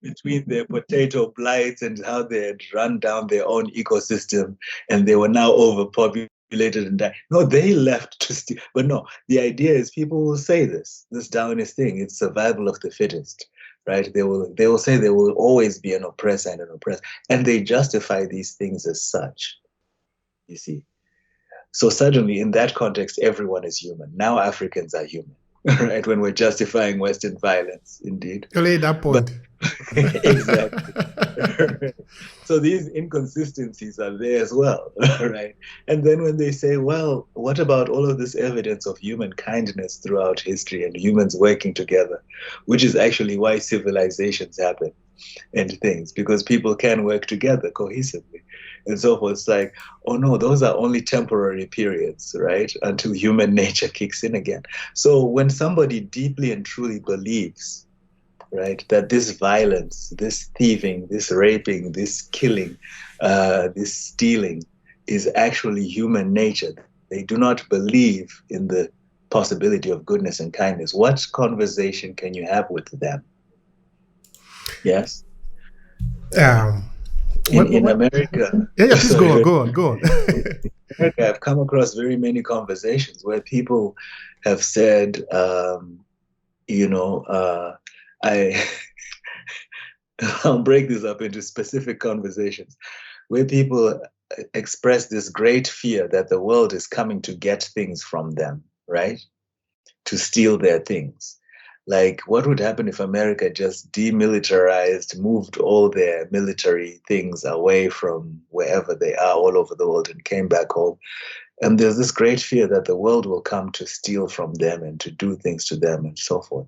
between their potato blights and how they had run down their own ecosystem and they were now overpopulated and died. No, they left to steal. But no, the idea is people will say this Darwinist thing, it's survival of the fittest, right? They will say there will always be an oppressor and an oppressed, and they justify these things as such, you see. So suddenly, in that context, everyone is human. Now Africans are human, right? When we're justifying Western violence, indeed. Only at that point. Exactly. So these inconsistencies are there as well, right? And then when they say, well, what about all of this evidence of human kindness throughout history and humans working together, which is actually why civilizations happen and things, because people can work together cohesively and so forth. It's like, oh no, those are only temporary periods, right? Until human nature kicks in again. So when somebody deeply and truly believes, right, that this violence, this thieving, this raping, this killing, this stealing is actually human nature, they do not believe in the possibility of goodness and kindness. What conversation can you have with them? Yes? In America, yeah, please go on. In America, I've come across very many conversations where people have said, I'll break this up into specific conversations where people express this great fear that the world is coming to get things from them, right? To steal their things. Like, what would happen if America just demilitarized, moved all their military things away from wherever they are all over the world and came back home? And there's this great fear that the world will come to steal from them and to do things to them and so forth.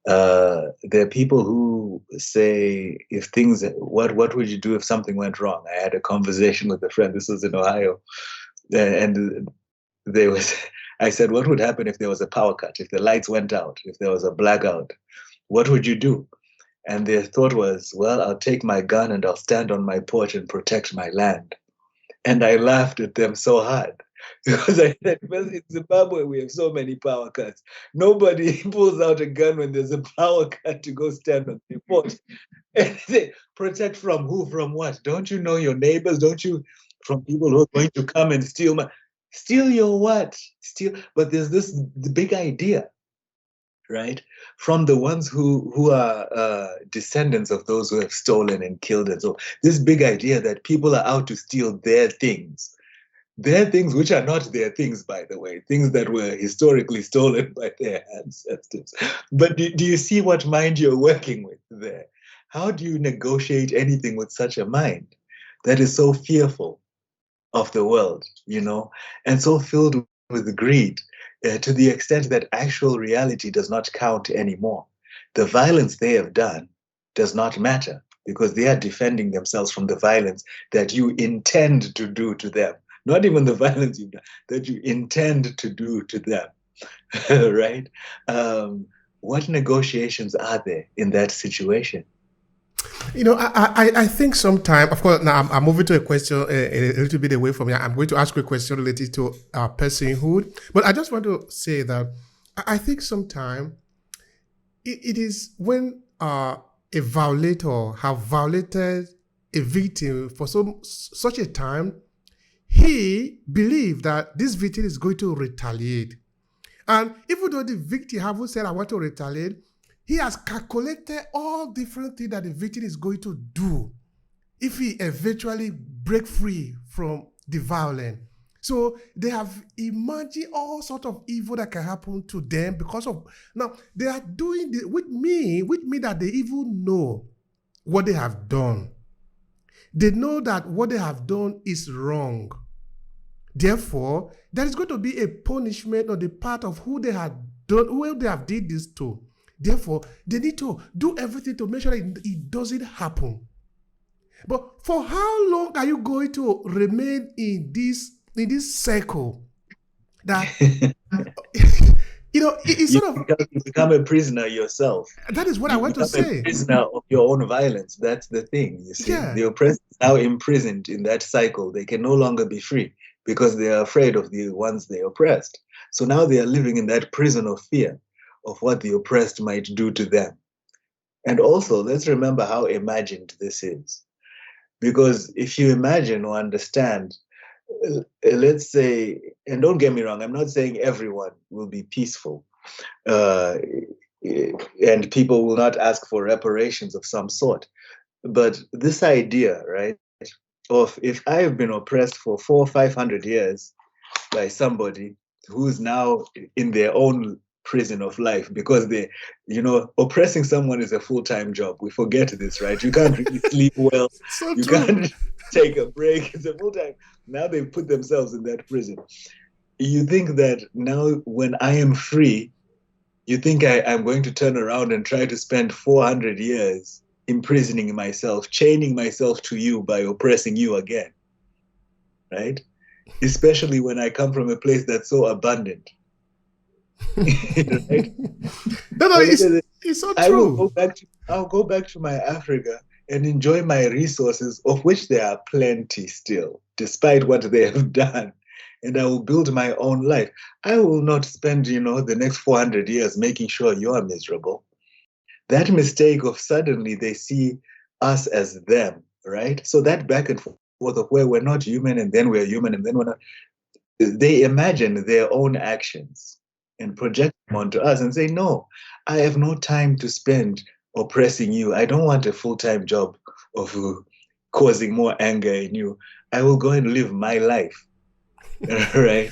There are people who say, what would you do if something went wrong? I had a conversation with a friend, this was in Ohio, and I said, what would happen if there was a power cut, if the lights went out, if there was a blackout? What would you do? And their thought was, well, I'll take my gun and I'll stand on my porch and protect my land. And I laughed at them so hard because I said, well, in Zimbabwe, we have so many power cuts. Nobody pulls out a gun when there's a power cut to go stand on the porch. And they protect from who, from what? Don't you know your neighbors? Don't you, from people who are going to come and steal steal your what? But there's this big idea, right? From the ones who are descendants of those who have stolen and killed and so, this big idea that people are out to steal their things which are not their things, by the way, things that were historically stolen by their ancestors. But do you see what mind you're working with there? How do you negotiate anything with such a mind that is so fearful of the world, and so filled with greed to the extent that actual reality does not count anymore? The violence they have done does not matter because they are defending themselves from the violence that you intend to do to them, not even the violence you've done, that you intend to do to them, right? What negotiations are there in that situation? I think sometime, of course, now I'm moving to a question a little bit away from here. I'm going to ask you a question related to personhood. But I just want to say that I think sometime it is when a violator have violated a victim for such a time, he believed that this victim is going to retaliate. And even though the victim haven't said, I want to retaliate, he has calculated all different things that the victim is going to do if he eventually break free from the violence. So they have imagined all sorts of evil that can happen to them because of, now they are doing it with me that they even know what they have done. They know that what they have done is wrong. Therefore, there is going to be a punishment on the part of who they have done, who they have did this to. Therefore, they need to do everything to make sure that it doesn't happen. But for how long are you going to remain in this circle that it's You sort of become a prisoner yourself. that is what I You want to become a say. prisoner of your own violence. That's the thing, you see. Yeah. The oppressed is now imprisoned in that cycle. They can no longer be free because they are afraid of the ones they oppressed. So now they are living in that prison of fear of what the oppressed might do to them. And also, let's remember how imagined this is. Because if you imagine or understand, let's say, and don't get me wrong, I'm not saying everyone will be peaceful and people will not ask for reparations of some sort. But this idea, right, of if I've been oppressed for 400 or 500 years by somebody who's now in their own prison of life because oppressing someone is a full-time job. We forget this, right? You can't really sleep well. So You true. can't take a break. It's a full-time. Now they've put themselves in that prison. You think that now when I am free, you think I'm going to turn around and try to spend 400 years imprisoning myself, chaining myself to you by oppressing you again, right? Especially when I come from a place that's so abundant. Right? No, it's so true. I'll go back to my Africa and enjoy my resources, of which there are plenty still, despite what they have done. And I will build my own life. I will not spend, the next 400 years making sure you are miserable. That mistake of suddenly they see us as them, right? So that back and forth of where we're not human and then we're human and then we're not, they imagine their own actions and project them onto us and say, no, I have no time to spend oppressing you. I don't want a full-time job of causing more anger in you. I will go and live my life. Right?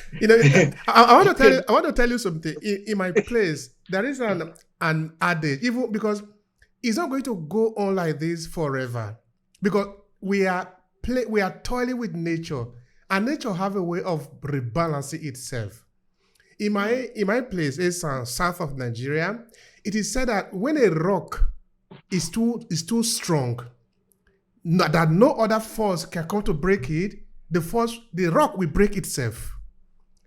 I want to tell you something. In my place, there is an adage, even because it's not going to go on like this forever, because we are toiling with nature, and nature have a way of rebalancing itself. In my place, it's south of Nigeria. It is said that when a rock is too strong, that no other force can come to break it, the rock will break itself.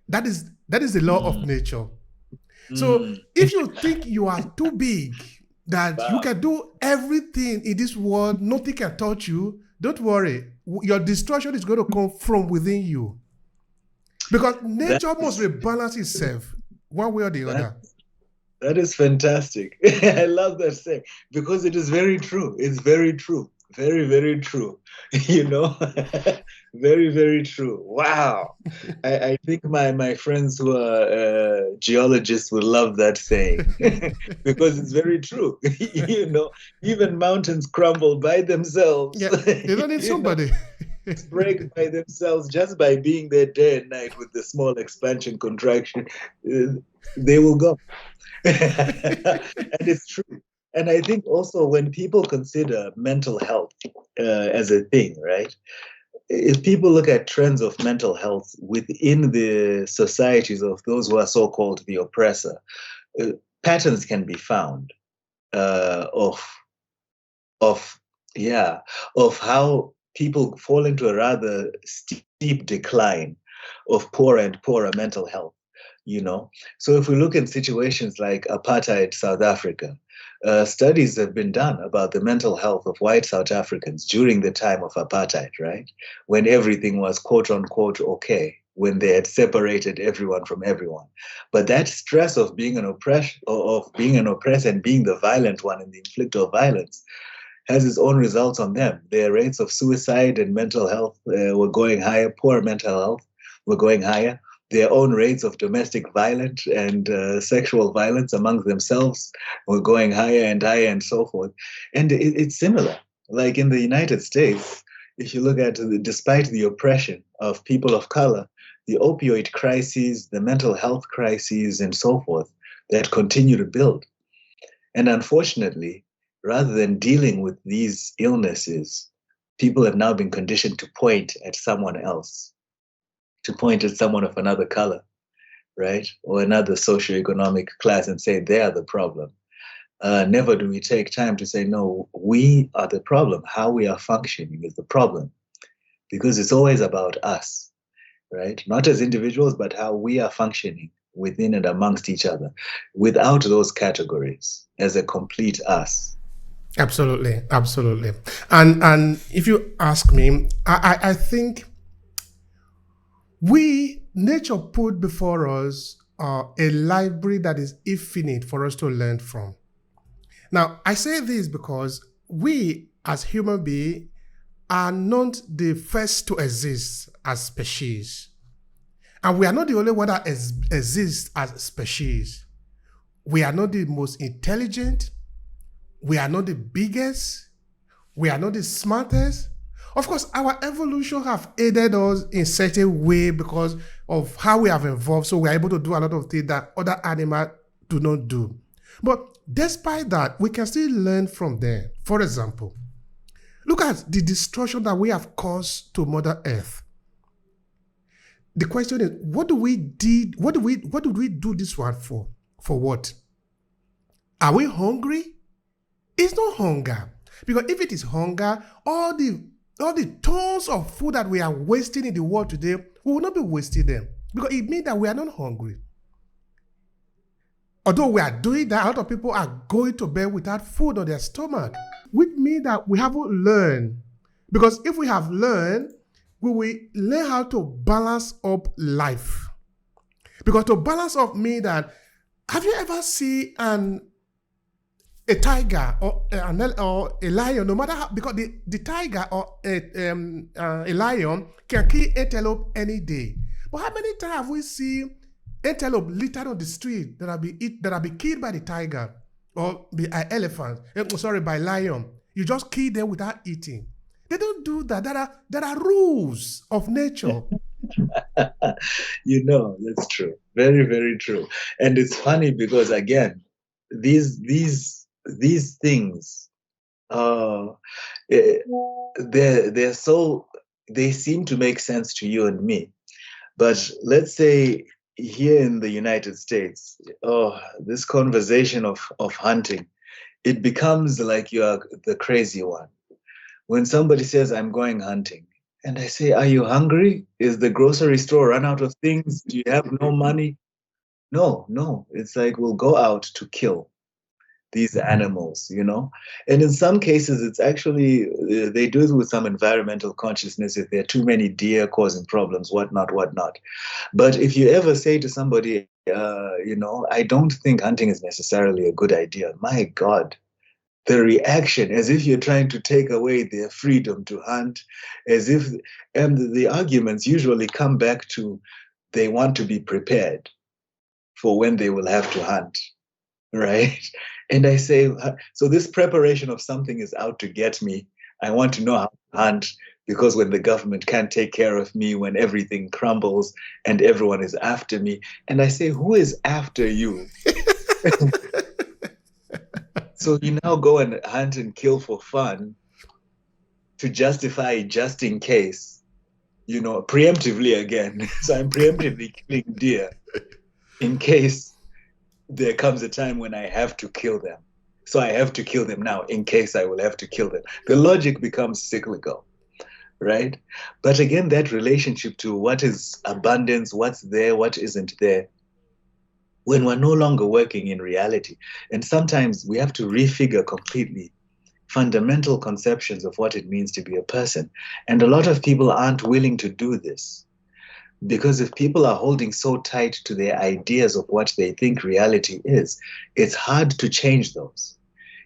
That is the law of nature. So if you think you are too big, that you can do everything in this world, nothing can touch you, don't worry. Your destruction is going to come from within you. Because nature must rebalance itself one way or the other. That is fantastic. I love that saying because it is very true. It's very true. Very, very true. Very, very true. Wow. I think my friends who are geologists will love that saying because it's very true. Even mountains crumble by themselves. Yeah, they don't need somebody. Break by themselves just by being there day and night with the small expansion contraction. They will go. And it's true. And I think also when people consider mental health as a thing, right? If people look at trends of mental health within the societies of those who are so-called the oppressor, patterns can be found of how people fall into a rather steep steep decline of poorer and poorer mental health, you know. So if we look at situations like apartheid South Africa, studies have been done about the mental health of white South Africans during the time of apartheid, right? When everything was quote unquote okay, when they had separated everyone from everyone. But that stress of being an oppressor and being the violent one and the inflictor of violence has its own results on them. Their rates of suicide and mental health were going higher, poor mental health were going higher. Their own rates of domestic violence and sexual violence among themselves were going higher and so forth. And it's similar. Like in the United States, if you look at despite the oppression of people of color, the opioid crises, the mental health crises, and so forth that continue to build. And unfortunately, rather than dealing with these illnesses, people have now been conditioned to point at someone else, to point at someone of another color, right? Or another socioeconomic class and say they are the problem. Never do we take time to say, no, we are the problem. How we are functioning is the problem. Because it's always about us, right? Not as individuals, but how we are functioning within and amongst each other without those categories as a complete us. Absolutely, absolutely. And if you ask me, I think nature put before us a library that is infinite for us to learn from. Now, I say this because we as human beings are not the first to exist as species. And we are not the only one that exists as species. We are not the most intelligent. We are not the biggest. We are not the smartest. Of course, our evolution have aided us in certain way because of how we have evolved. So we are able to do a lot of things that other animals do not do. But despite that, we can still learn from them. For example, look at the destruction that we have caused to Mother Earth. The question is, what did we do this one for? For what? Are we hungry? It's not hunger. Because if it is hunger, all the tons of food that we are wasting in the world today, we will not be wasting them. Because it means that we are not hungry. Although we are doing that, a lot of people are going to bed without food on their stomach, which means that we haven't learned. Because if we have learned, we will learn how to balance up life. Because to balance up means that, have you ever seen a tiger or a lion, no matter how, because the tiger or a lion can kill antelope any day. But how many times have we seen antelope littered on the street that have been killed by the tiger or by elephant? By lion. You just kill them without eating. They don't do that. There are rules of nature. That's true. Very, very true. And it's funny because again, these things, they seem to make sense to you and me. But let's say here in the United States, this conversation of hunting, it becomes like you're the crazy one. When somebody says, I'm going hunting, and I say, are you hungry? Is the grocery store run out of things? Do you have no money? No. It's like, we'll go out to kill these animals, And in some cases, it's actually, they do it with some environmental consciousness. If there are too many deer causing problems, whatnot. But if you ever say to somebody, I don't think hunting is necessarily a good idea, my God, the reaction, as if you're trying to take away their freedom to hunt, and the arguments usually come back to they want to be prepared for when they will have to hunt, right? And I say, so this preparation of something is out to get me. I want to know how to hunt, because when the government can't take care of me, when everything crumbles and everyone is after me, and I say, who is after you? So you now go and hunt and kill for fun to justify just in case, preemptively again. So I'm preemptively killing deer in case there comes a time when I have to kill them. So I have to kill them now in case I will have to kill them. The logic becomes cyclical. right? But again, that relationship to what is abundance, what's there, what isn't there, when we're no longer working in reality. And sometimes we have to refigure completely fundamental conceptions of what it means to be a person. And a lot of people aren't willing to do this because if people are holding so tight to their ideas of what they think reality is, it's hard to change those.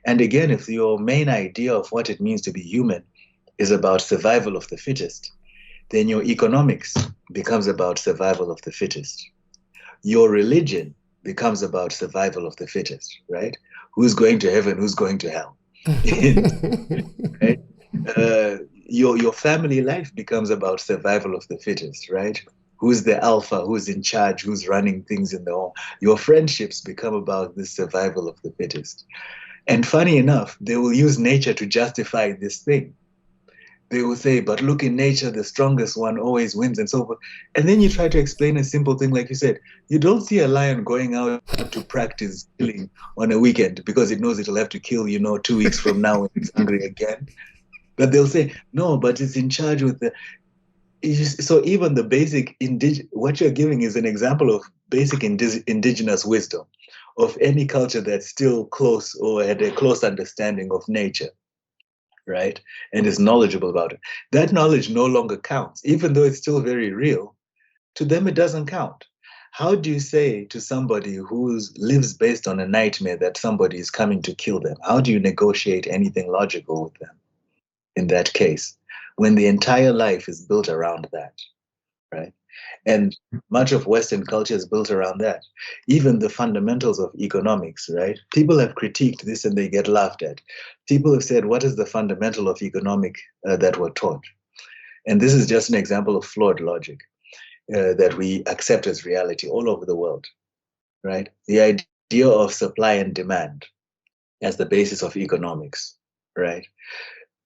And again, if your main idea of what it means to be human is about survival of the fittest, then your economics becomes about survival of the fittest. Your religion becomes about survival of the fittest, right? Who's going to heaven? Who's going to hell? Right? Your family life becomes about survival of the fittest, right? Who's the alpha? Who's in charge? Who's running things in the home? Your friendships become about the survival of the fittest. And funny enough, they will use nature to justify this thing. They will say, but look, in nature, the strongest one always wins and so forth. And then you try to explain a simple thing, like you said, you don't see a lion going out to practice killing on a weekend because it knows it'll have to kill, 2 weeks from now when it's hungry again. But they'll say, no, but it's in charge with the. So even the basic, what you're giving is an example of basic indigenous wisdom of any culture that's still close or had a close understanding of nature, right? And is knowledgeable about it. That knowledge no longer counts, even though it's still very real. To them, it doesn't count. How do you say to somebody who lives based on a nightmare that somebody is coming to kill them? How do you negotiate anything logical with them in that case when the entire life is built around that, right? And much of Western culture is built around that. Even the fundamentals of economics, right? People have critiqued this and they get laughed at. People have said, what is the fundamental of economic that we're taught? And this is just an example of flawed logic that we accept as reality all over the world, right? The idea of supply and demand as the basis of economics, right?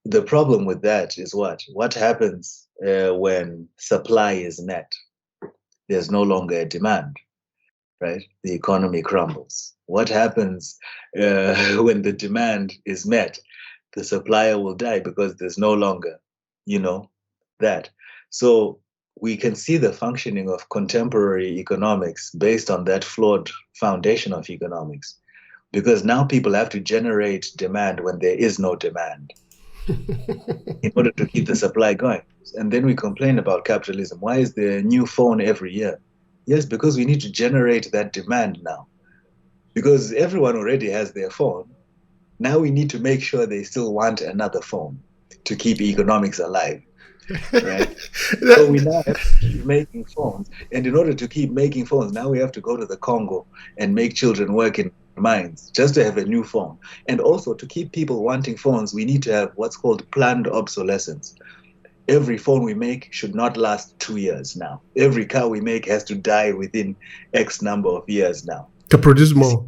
The problem with that is what? What happens when supply is met? There's no longer a demand, right? The economy crumbles. What happens when the demand is met? The supplier will die because there's no longer, that. So we can see the functioning of contemporary economics based on that flawed foundation of economics, because now people have to generate demand when there is no demand in order to keep the supply going. And then we complain about capitalism. Why is there a new phone every year? Yes, because we need to generate that demand now. Because everyone already has their phone. Now we need to make sure they still want another phone to keep economics alive, right? So we now have to keep making phones. And in order to keep making phones, now we have to go to the Congo and make children work in mines just to have a new phone. And also to keep people wanting phones, we need to have what's called planned obsolescence. Every phone we make should not last 2 years now. Every car we make has to die within X number of years now. To produce more.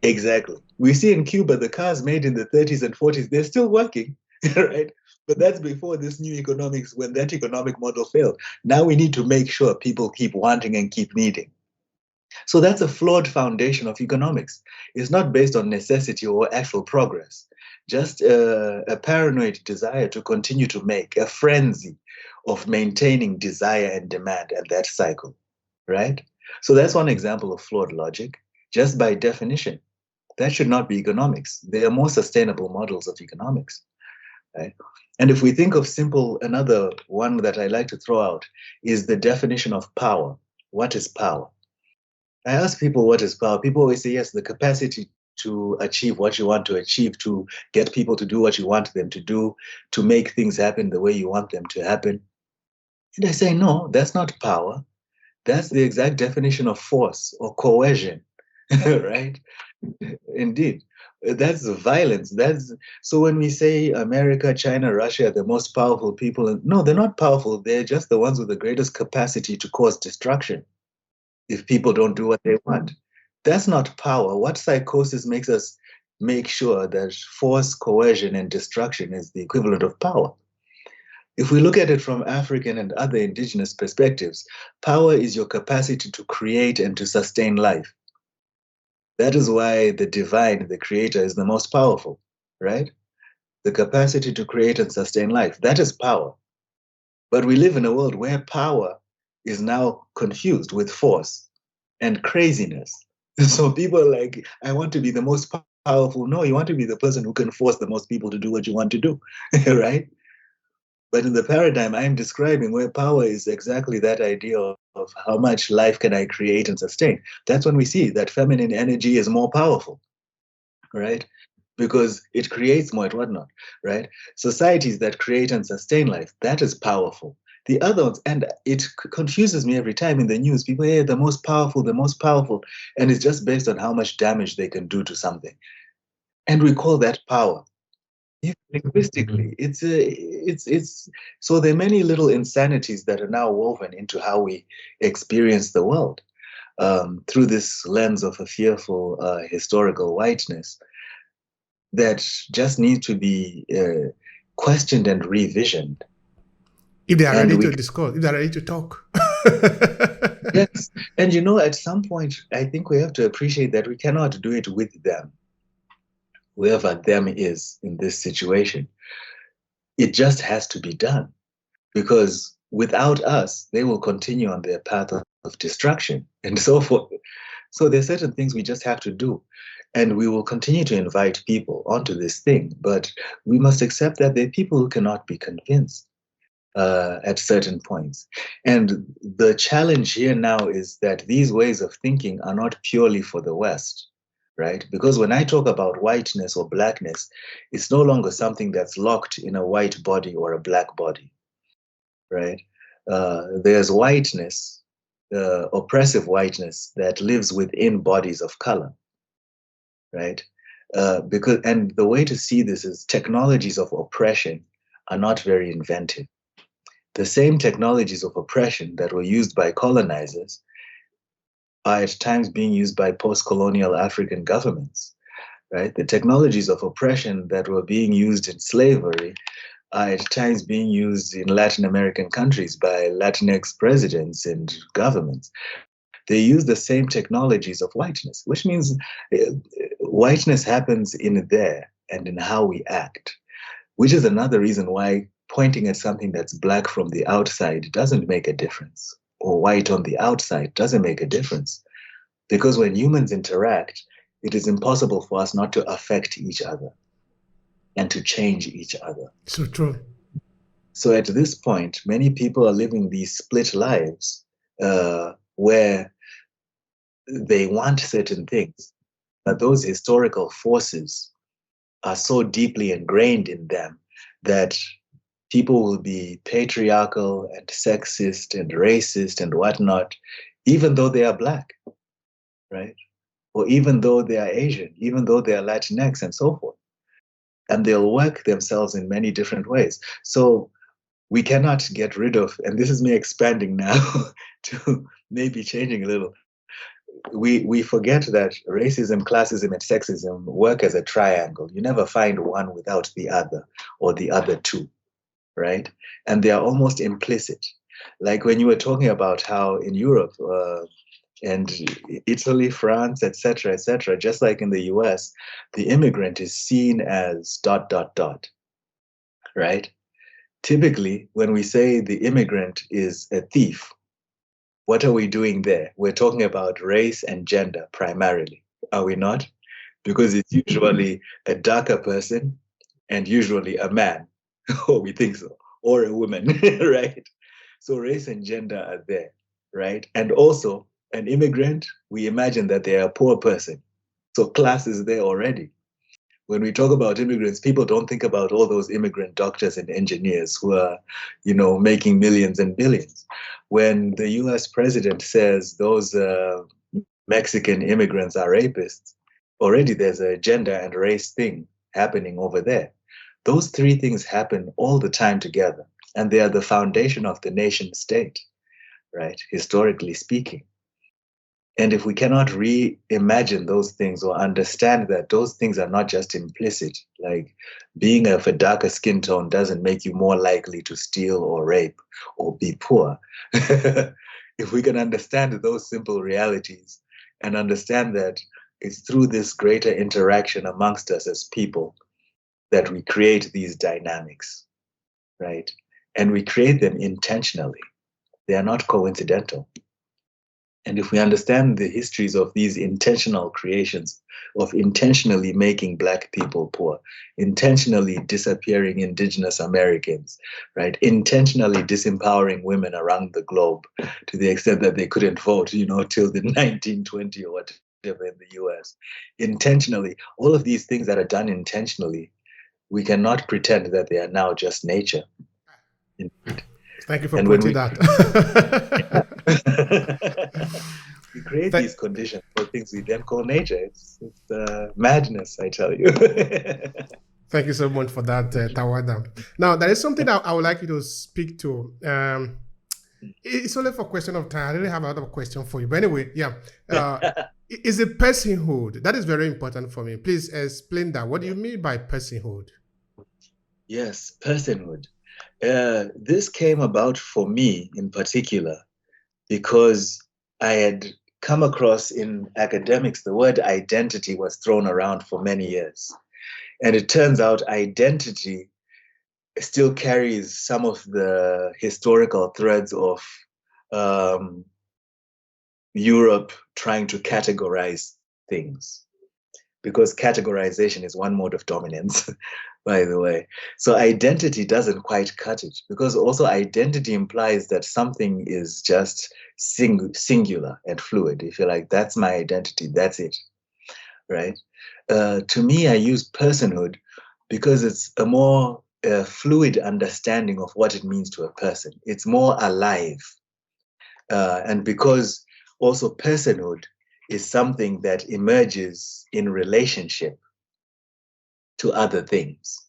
Exactly. We see in Cuba the cars made in the 30s and 40s, they're still working, right? But that's before this new economics, when that economic model failed. Now we need to make sure people keep wanting and keep needing. So that's a flawed foundation of economics. It's not based on necessity or actual progress, just a paranoid desire to continue to make, a frenzy of maintaining desire and demand and that cycle, right? So that's one example of flawed logic, just by definition. That should not be economics. There are more sustainable models of economics, right? And if we think of another one that I like to throw out is the definition of power. What is power? I ask people what is power. People always say, yes, the capacity to achieve what you want to achieve, to get people to do what you want them to do, to make things happen the way you want them to happen. And I say, no, that's not power. That's the exact definition of force or coercion, right? Indeed. That's violence. So when we say America, China, Russia are the most powerful people, no, they're not powerful. They're just the ones with the greatest capacity to cause destruction if people don't do what they want. That's not power. What psychosis makes us make sure that force, coercion, and destruction is the equivalent of power? If we look at it from African and other indigenous perspectives, power is your capacity to create and to sustain life. That is why the divine, the creator, is the most powerful, right? The capacity to create and sustain life. That is power. But we live in a world where power is now confused with force and craziness. So people are like, I want to be the most powerful. No, you want to be the person who can force the most people to do what you want to do, right? But in the paradigm I'm describing, where power is exactly that idea of how much life can I create and sustain, that's when we see that feminine energy is more powerful, right? Because it creates more and whatnot, right? Societies that create and sustain life, that is powerful. The other ones, and it confuses me every time in the news, people, hey, the most powerful, and it's just based on how much damage they can do to something. And we call that power. Linguistically, it's so there are many little insanities that are now woven into how we experience the world through this lens of a fearful historical whiteness that just need to be questioned and revisioned. If they are And ready we, to discuss, if they are ready to talk. yes, and you know, at some point, I think we have to appreciate that we cannot do it with them, whoever them is in this situation. It just has to be done because without us, they will continue on their path of destruction and so forth. So there's certain things we just have to do. And we will continue to invite people onto this thing, but we must accept that there are people who cannot be convinced at certain points. And the challenge here now is that these ways of thinking are not purely for the West, right? Because when I talk about whiteness or blackness, it's no longer something that's locked in a white body or a black body, right? There's whiteness, oppressive whiteness that lives within bodies of color, right? Because and the way to see this is technologies of oppression are not very inventive. The same technologies of oppression that were used by colonizers are at times being used by post-colonial African governments, right? The technologies of oppression that were being used in slavery are at times being used in Latin American countries by Latinx presidents and governments. They use the same technologies of whiteness, which means uh, whiteness happens in there and in how we act, which is another reason why pointing at something that's black from the outside doesn't make a difference, or white on the outside doesn't make a difference. Because when humans interact, it is impossible for us not to affect each other and to change each other. So true. So at this point, many people are living these split lives where they want certain things, but those historical forces are so deeply ingrained in them that people will be patriarchal and sexist and racist and whatnot, even though they are black, right? Or even though they are Asian, even though they are Latinx and so forth. And they'll work themselves in many different ways. So we cannot get rid of, and this is me expanding now to maybe changing a little. We forget that racism, classism, and sexism work as a triangle. You never find one without the other or the other two, right? And they are almost implicit. Like when you were talking about how in Europe and Italy, France, etc., etc., just like in the US, the immigrant is seen as dot, dot, dot, right? Typically, when we say the immigrant is a thief, what are we doing there? We're talking about race and gender primarily, are we not? Because it's usually a darker person and usually a man, or we think so, or a woman, right? So race and gender are there, right? And also, an immigrant, we imagine that they are a poor person. So class is there already. When we talk about immigrants, people don't think about all those immigrant doctors and engineers who are, making millions and billions. When the US president says those Mexican immigrants are rapists, already there's a gender and race thing happening over there. Those three things happen all the time together, and they are the foundation of the nation state, right? Historically speaking. And if we cannot reimagine those things or understand that those things are not just implicit, like being of a darker skin tone doesn't make you more likely to steal or rape or be poor. If we can understand those simple realities and understand that it's through this greater interaction amongst us as people that we create these dynamics, right? and we create them intentionally. They are not coincidental. And if we understand the histories of these intentional creations, of intentionally making Black people poor, intentionally disappearing indigenous Americans, right? Intentionally disempowering women around the globe to the extent that they couldn't vote, till the 1920 or whatever in the US. Intentionally, all of these things that are done intentionally, we cannot pretend that they are now just nature. Thank you for And when putting we that. we create Th- these conditions for things we then call nature. It's madness, I tell you. Thank you so much for that, Tawanda. Now, there is something I would like you to speak to. It's only for question of time. I really have another question for you. But anyway, yeah. Is it personhood? That is very important for me. Please explain that. What do you mean by personhood? Yes, personhood. This came about for me in particular because I had come across in academics, the word identity was thrown around for many years. And it turns out identity still carries some of the historical threads of Europe trying to categorize things, because categorization is one mode of dominance, by the way. So identity doesn't quite cut it, because also identity implies that something is just singular and fluid. If you're like, that's my identity, that's it, right? To me, I use personhood because it's a more fluid understanding of what it means to a person. It's more alive. And because also personhood is something that emerges in relationship to other things,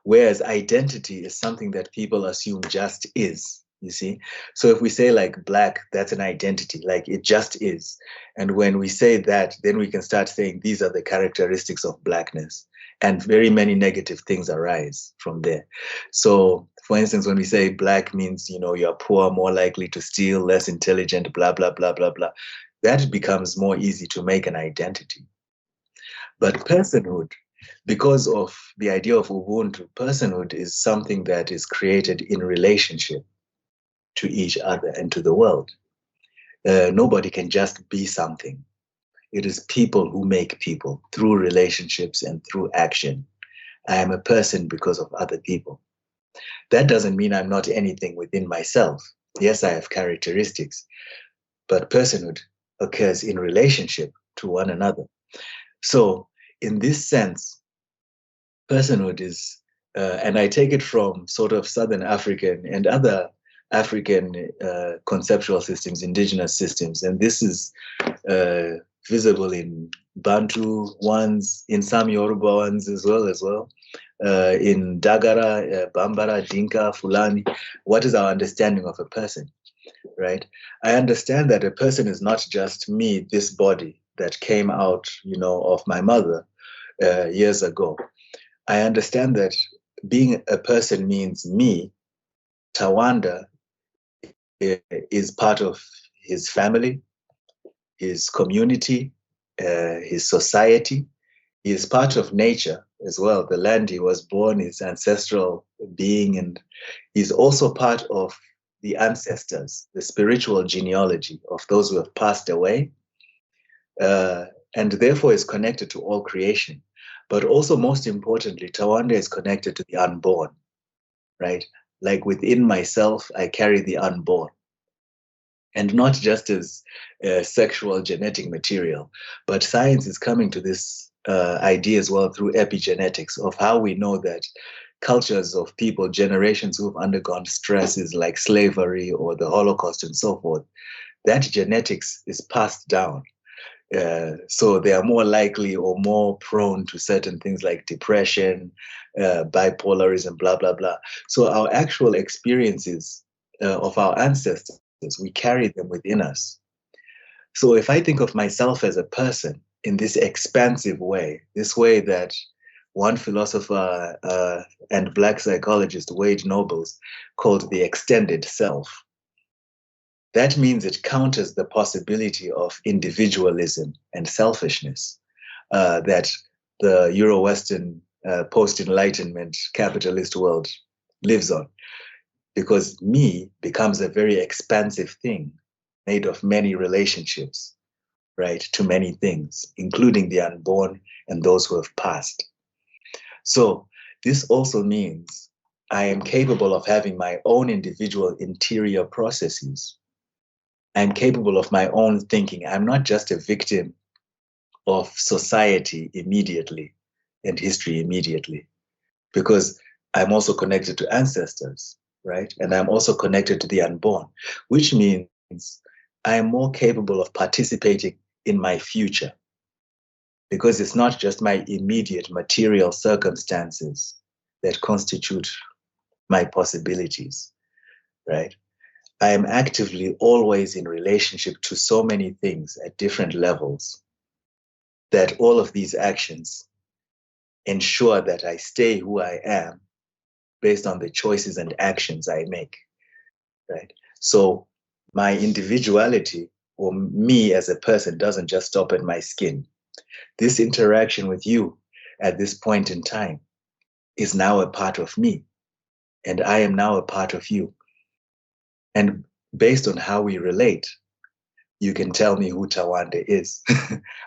whereas identity is something that people assume just is. You see? So if we say like Black, that's an identity, like it just is. And when we say that, then we can start saying these are the characteristics of Blackness. And very many negative things arise from there. So, for instance, when we say Black means, you're poor, more likely to steal, less intelligent, blah, blah, blah, blah, blah, that becomes more easy to make an identity. But personhood, because of the idea of Ubuntu, personhood is something that is created in relationship to each other and to the world. Nobody can just be something. It is people who make people through relationships and through action. I am a person because of other people. That doesn't mean I'm not anything within myself. Yes, I have characteristics, but personhood occurs in relationship to one another. So in this sense, personhood is, and I take it from sort of Southern African and other African conceptual systems, indigenous systems, and this is visible in Bantu ones, in some Yoruba ones as well, in Dagara, Bambara, Dinka, Fulani. What is our understanding of a person, right? I understand that a person is not just me, this body that came out, of my mother years ago. I understand that being a person means me, Tawanda, is part of his family, his community, his society. He is part of nature as well. The land he was born, his ancestral being, and he's also part of the ancestors, the spiritual genealogy of those who have passed away, and therefore is connected to all creation. But also, most importantly, Tawanda is connected to the unborn, right? Like within myself, I carry the unborn. And not just as sexual genetic material, but science is coming to this idea as well through epigenetics of how we know that cultures of people, generations who've undergone stresses like slavery or the Holocaust and so forth, that genetics is passed down. So they are more likely or more prone to certain things like depression, bipolarism, blah, blah, blah. So our actual experiences of our ancestors, we carry them within us. So if I think of myself as a person in this expansive way, this way that one philosopher and Black psychologist, Wade Nobles, called the extended self, that means it counters the possibility of individualism and selfishness that the Euro-Western post-Enlightenment capitalist world lives on. because me becomes a very expansive thing made of many relationships, right, to many things, including the unborn and those who have passed. So this also means I am capable of having my own individual interior processes. I'm capable of my own thinking. I'm not just a victim of society immediately and history immediately, because I'm also connected to ancestors, right? And I'm also connected to the unborn, which means I am more capable of participating in my future, because it's not just my immediate material circumstances that constitute my possibilities, right? I am actively always in relationship to so many things at different levels that all of these actions ensure that I stay who I am based on the choices and actions I make, right? So my individuality or me as a person doesn't just stop at my skin. This interaction with you at this point in time is now a part of me, and I am now a part of you. And based on how we relate, you can tell me who Tawanda is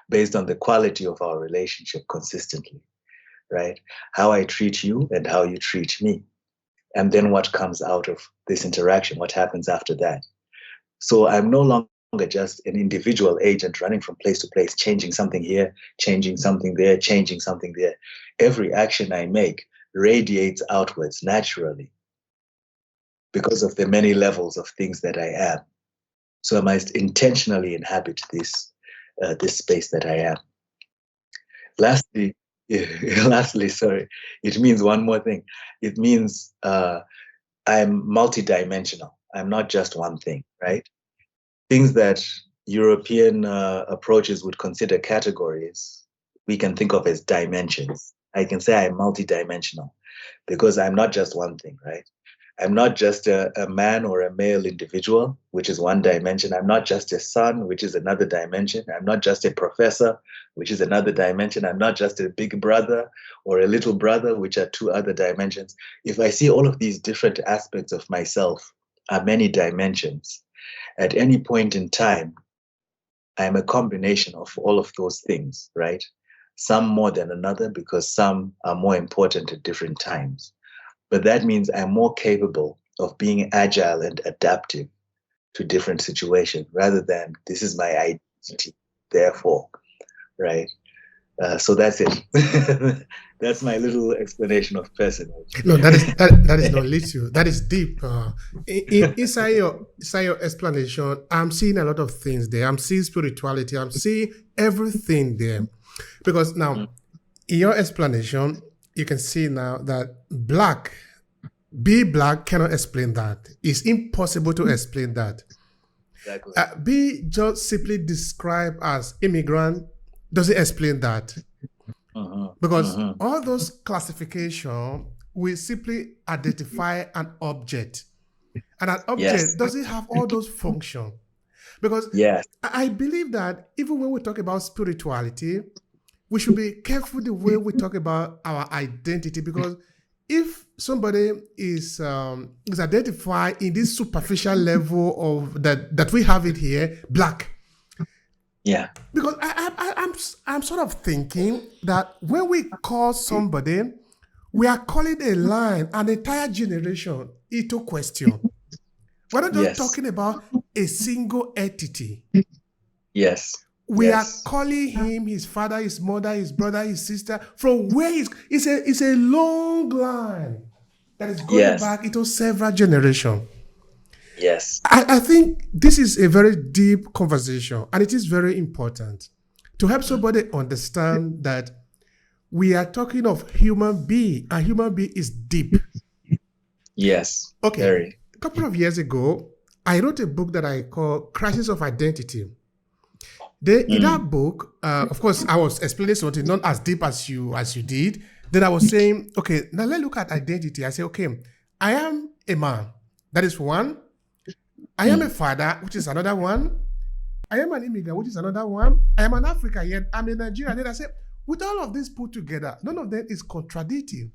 based on the quality of our relationship consistently, right? How I treat you and how you treat me. And then what comes out of this interaction, what happens after that. So I'm no longer just an individual agent running from place to place, changing something here, changing something there, changing something there. Every action I make radiates outwards naturally because of the many levels of things that I am. So I must intentionally inhabit this space that I am. Lastly, sorry, it means one more thing. It means I'm multidimensional. I'm not just one thing, right? Things that European approaches would consider categories, we can think of as dimensions. I can say I'm multidimensional because I'm not just one thing, right? I'm not just a man or a male individual, which is one dimension. I'm not just a son, which is another dimension. I'm not just a professor, which is another dimension. I'm not just a big brother or a little brother, which are two other dimensions. If I see all of these different aspects of myself are many dimensions, at any point in time, I'm a combination of all of those things, right? Some more than another because some are more important at different times. But that means I'm more capable of being agile and adaptive to different situations rather than this is my identity, therefore, right? So that's it. That's my little explanation of personhood. No, that is not little. That is deep. Inside your explanation, I'm seeing a lot of things there. I'm seeing spirituality. I'm seeing everything there. Because now, in your explanation, you can see now that be black cannot explain that. It's impossible to explain that. Exactly. Be just simply described as immigrant doesn't explain that. Because all those classifications will simply identify an object. And an object doesn't have all those functions. Because I believe that even when we talk about spirituality, we should be careful the way we talk about our identity, because if somebody is identified in this superficial level of that we have it here, black. Yeah. Because I'm sort of thinking that when we call somebody, we are calling a line, an entire generation into question. We're not just talking about a single entity. Yes. We are calling him, his father, his mother, his brother, his sister, from where it's a long line that is going back into several generations. Yes. I think this is a very deep conversation, and it is very important to help somebody understand that we are talking of human being, and human being is deep. Yes. Okay. Very. A couple of years ago, I wrote a book that I call Crisis of Identity. In that book, of course, I was explaining something not as deep as you did. Then I was saying, okay, now let's look at identity. I say, okay, I am a man. That is one. I am a father, which is another one. I am an immigrant, which is another one. I am an African, yet I'm a Nigerian. Then I say, with all of this put together, none of them is contradicting.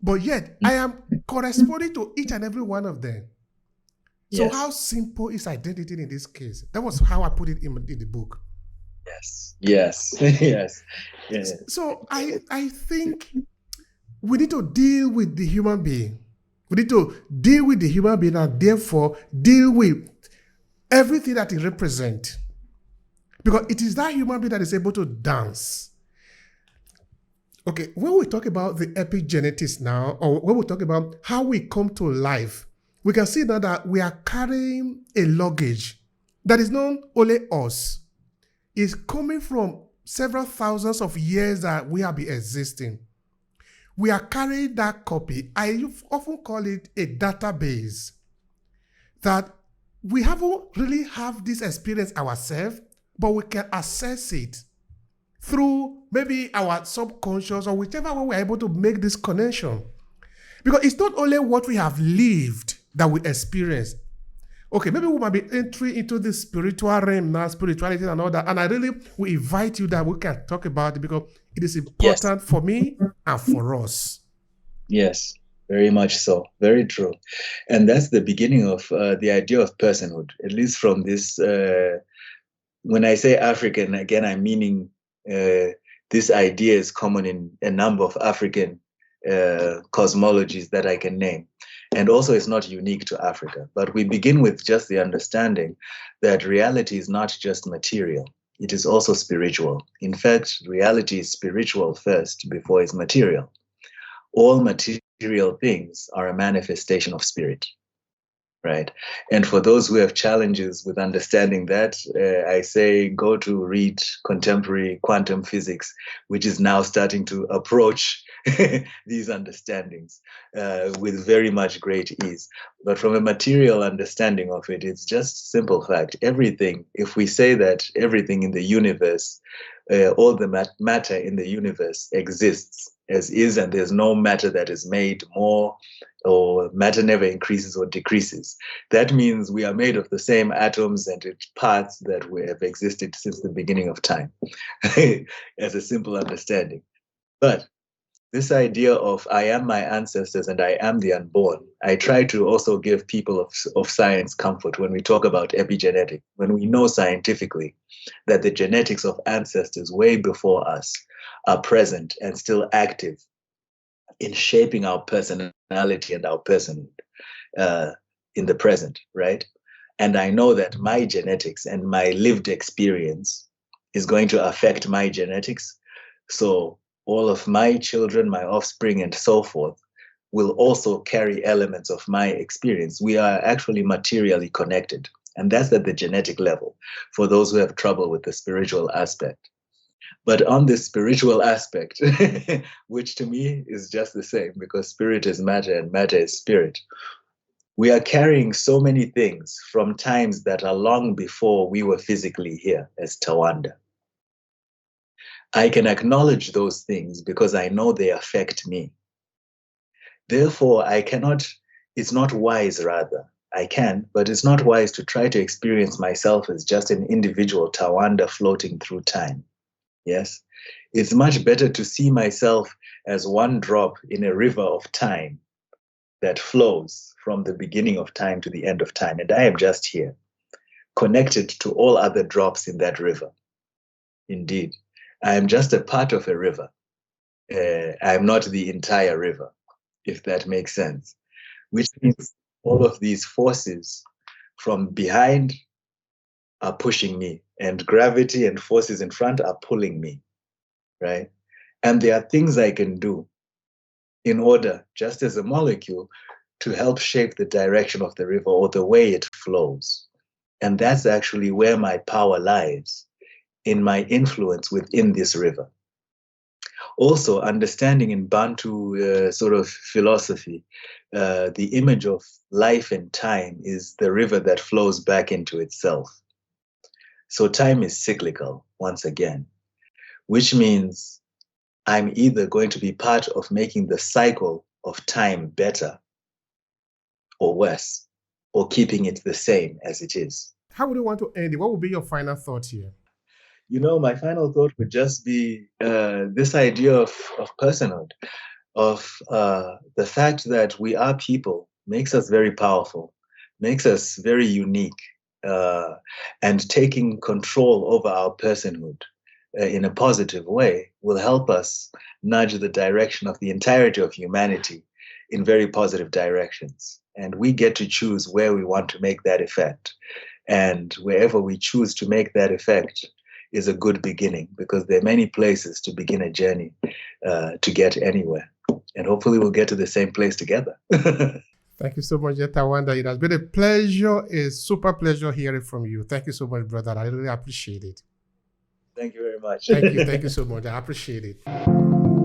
But yet, I am corresponding to each and every one of them. So Yes. how simple is identity in this case? That was how I put it in the book. Yes. Yes. So I think we need to deal with the human being. We need to deal with the human being and therefore deal with everything that it represents. Because it is that human being that is able to dance. Okay, when we talk about the epigenetics now, or when we talk about how we come to life, we can see now that we are carrying a luggage that is not only us. It's coming from several thousands of years that we have been existing. We are carrying that copy. I often call it a database that we haven't really have this experience ourselves, but we can access it through maybe our subconscious or whichever way we're able to make this connection. Because it's not only what we have lived that we experience. Okay, maybe we might be entering into the spiritual realm now, spirituality and all that. And I really will invite you that we can talk about it because it is important for me and for us. Yes, very much so. Very true. And that's the beginning of the idea of personhood, at least from this. When I say African, again, I'm meaning this idea is common in a number of African cosmologies that I can name. And also it's not unique to Africa, but we begin with just the understanding that reality is not just material. It is also spiritual. In fact, reality is spiritual first before it's material. All material things are a manifestation of spirit, right? And for those who have challenges with understanding that, I say go to read contemporary quantum physics, which is now starting to approach these understandings with very much great ease. But from a material understanding of it, it's just simple fact. Everything, if we say that everything in the universe, all the matter in the universe exists as is, and there's no matter that is made more, or matter never increases or decreases. That means we are made of the same atoms and parts that have existed since the beginning of time, as a simple understanding. But this idea of I am my ancestors and I am the unborn, I try to also give people of science comfort when we talk about epigenetics, when we know scientifically that the genetics of ancestors way before us are present and still active in shaping our personality and our personhood in the present, right? And I know that my genetics and my lived experience is going to affect my genetics. So all of my children, my offspring, and so forth will also carry elements of my experience. We are actually materially connected. And that's at the genetic level for those who have trouble with the spiritual aspect. But on the spiritual aspect, which to me is just the same because spirit is matter and matter is spirit, we are carrying so many things from times that are long before we were physically here as Tawanda. I can acknowledge those things because I know they affect me. Therefore, it's not wise rather. I can, but it's not wise to try to experience myself as just an individual Tawanda floating through time. Yes, it's much better to see myself as one drop in a river of time that flows from the beginning of time to the end of time. And I am just here, connected to all other drops in that river. Indeed, I am just a part of a river. I am not the entire river, if that makes sense, which means all of these forces from behind are pushing me, and gravity and forces in front are pulling me, right? And there are things I can do in order, just as a molecule, to help shape the direction of the river or the way it flows. And that's actually where my power lies, in my influence within this river. Also, understanding in Bantu sort of philosophy, the image of life and time is the river that flows back into itself. So time is cyclical, once again, which means I'm either going to be part of making the cycle of time better or worse, or keeping it the same as it is. How would you want to end it? What would be your final thought here? My final thought would just be this idea of personhood. of the fact that we are people makes us very powerful, makes us very unique, and taking control over our personhood in a positive way will help us nudge the direction of the entirety of humanity in very positive directions. And we get to choose where we want to make that effect. And wherever we choose to make that effect is a good beginning, because there are many places to begin a journey to get anywhere. And hopefully we'll get to the same place together. Thank you so much, Tawanda. It has been a pleasure, a super pleasure hearing from you. Thank you so much, brother. I really appreciate it. Thank you very much. Thank you so much. I appreciate it.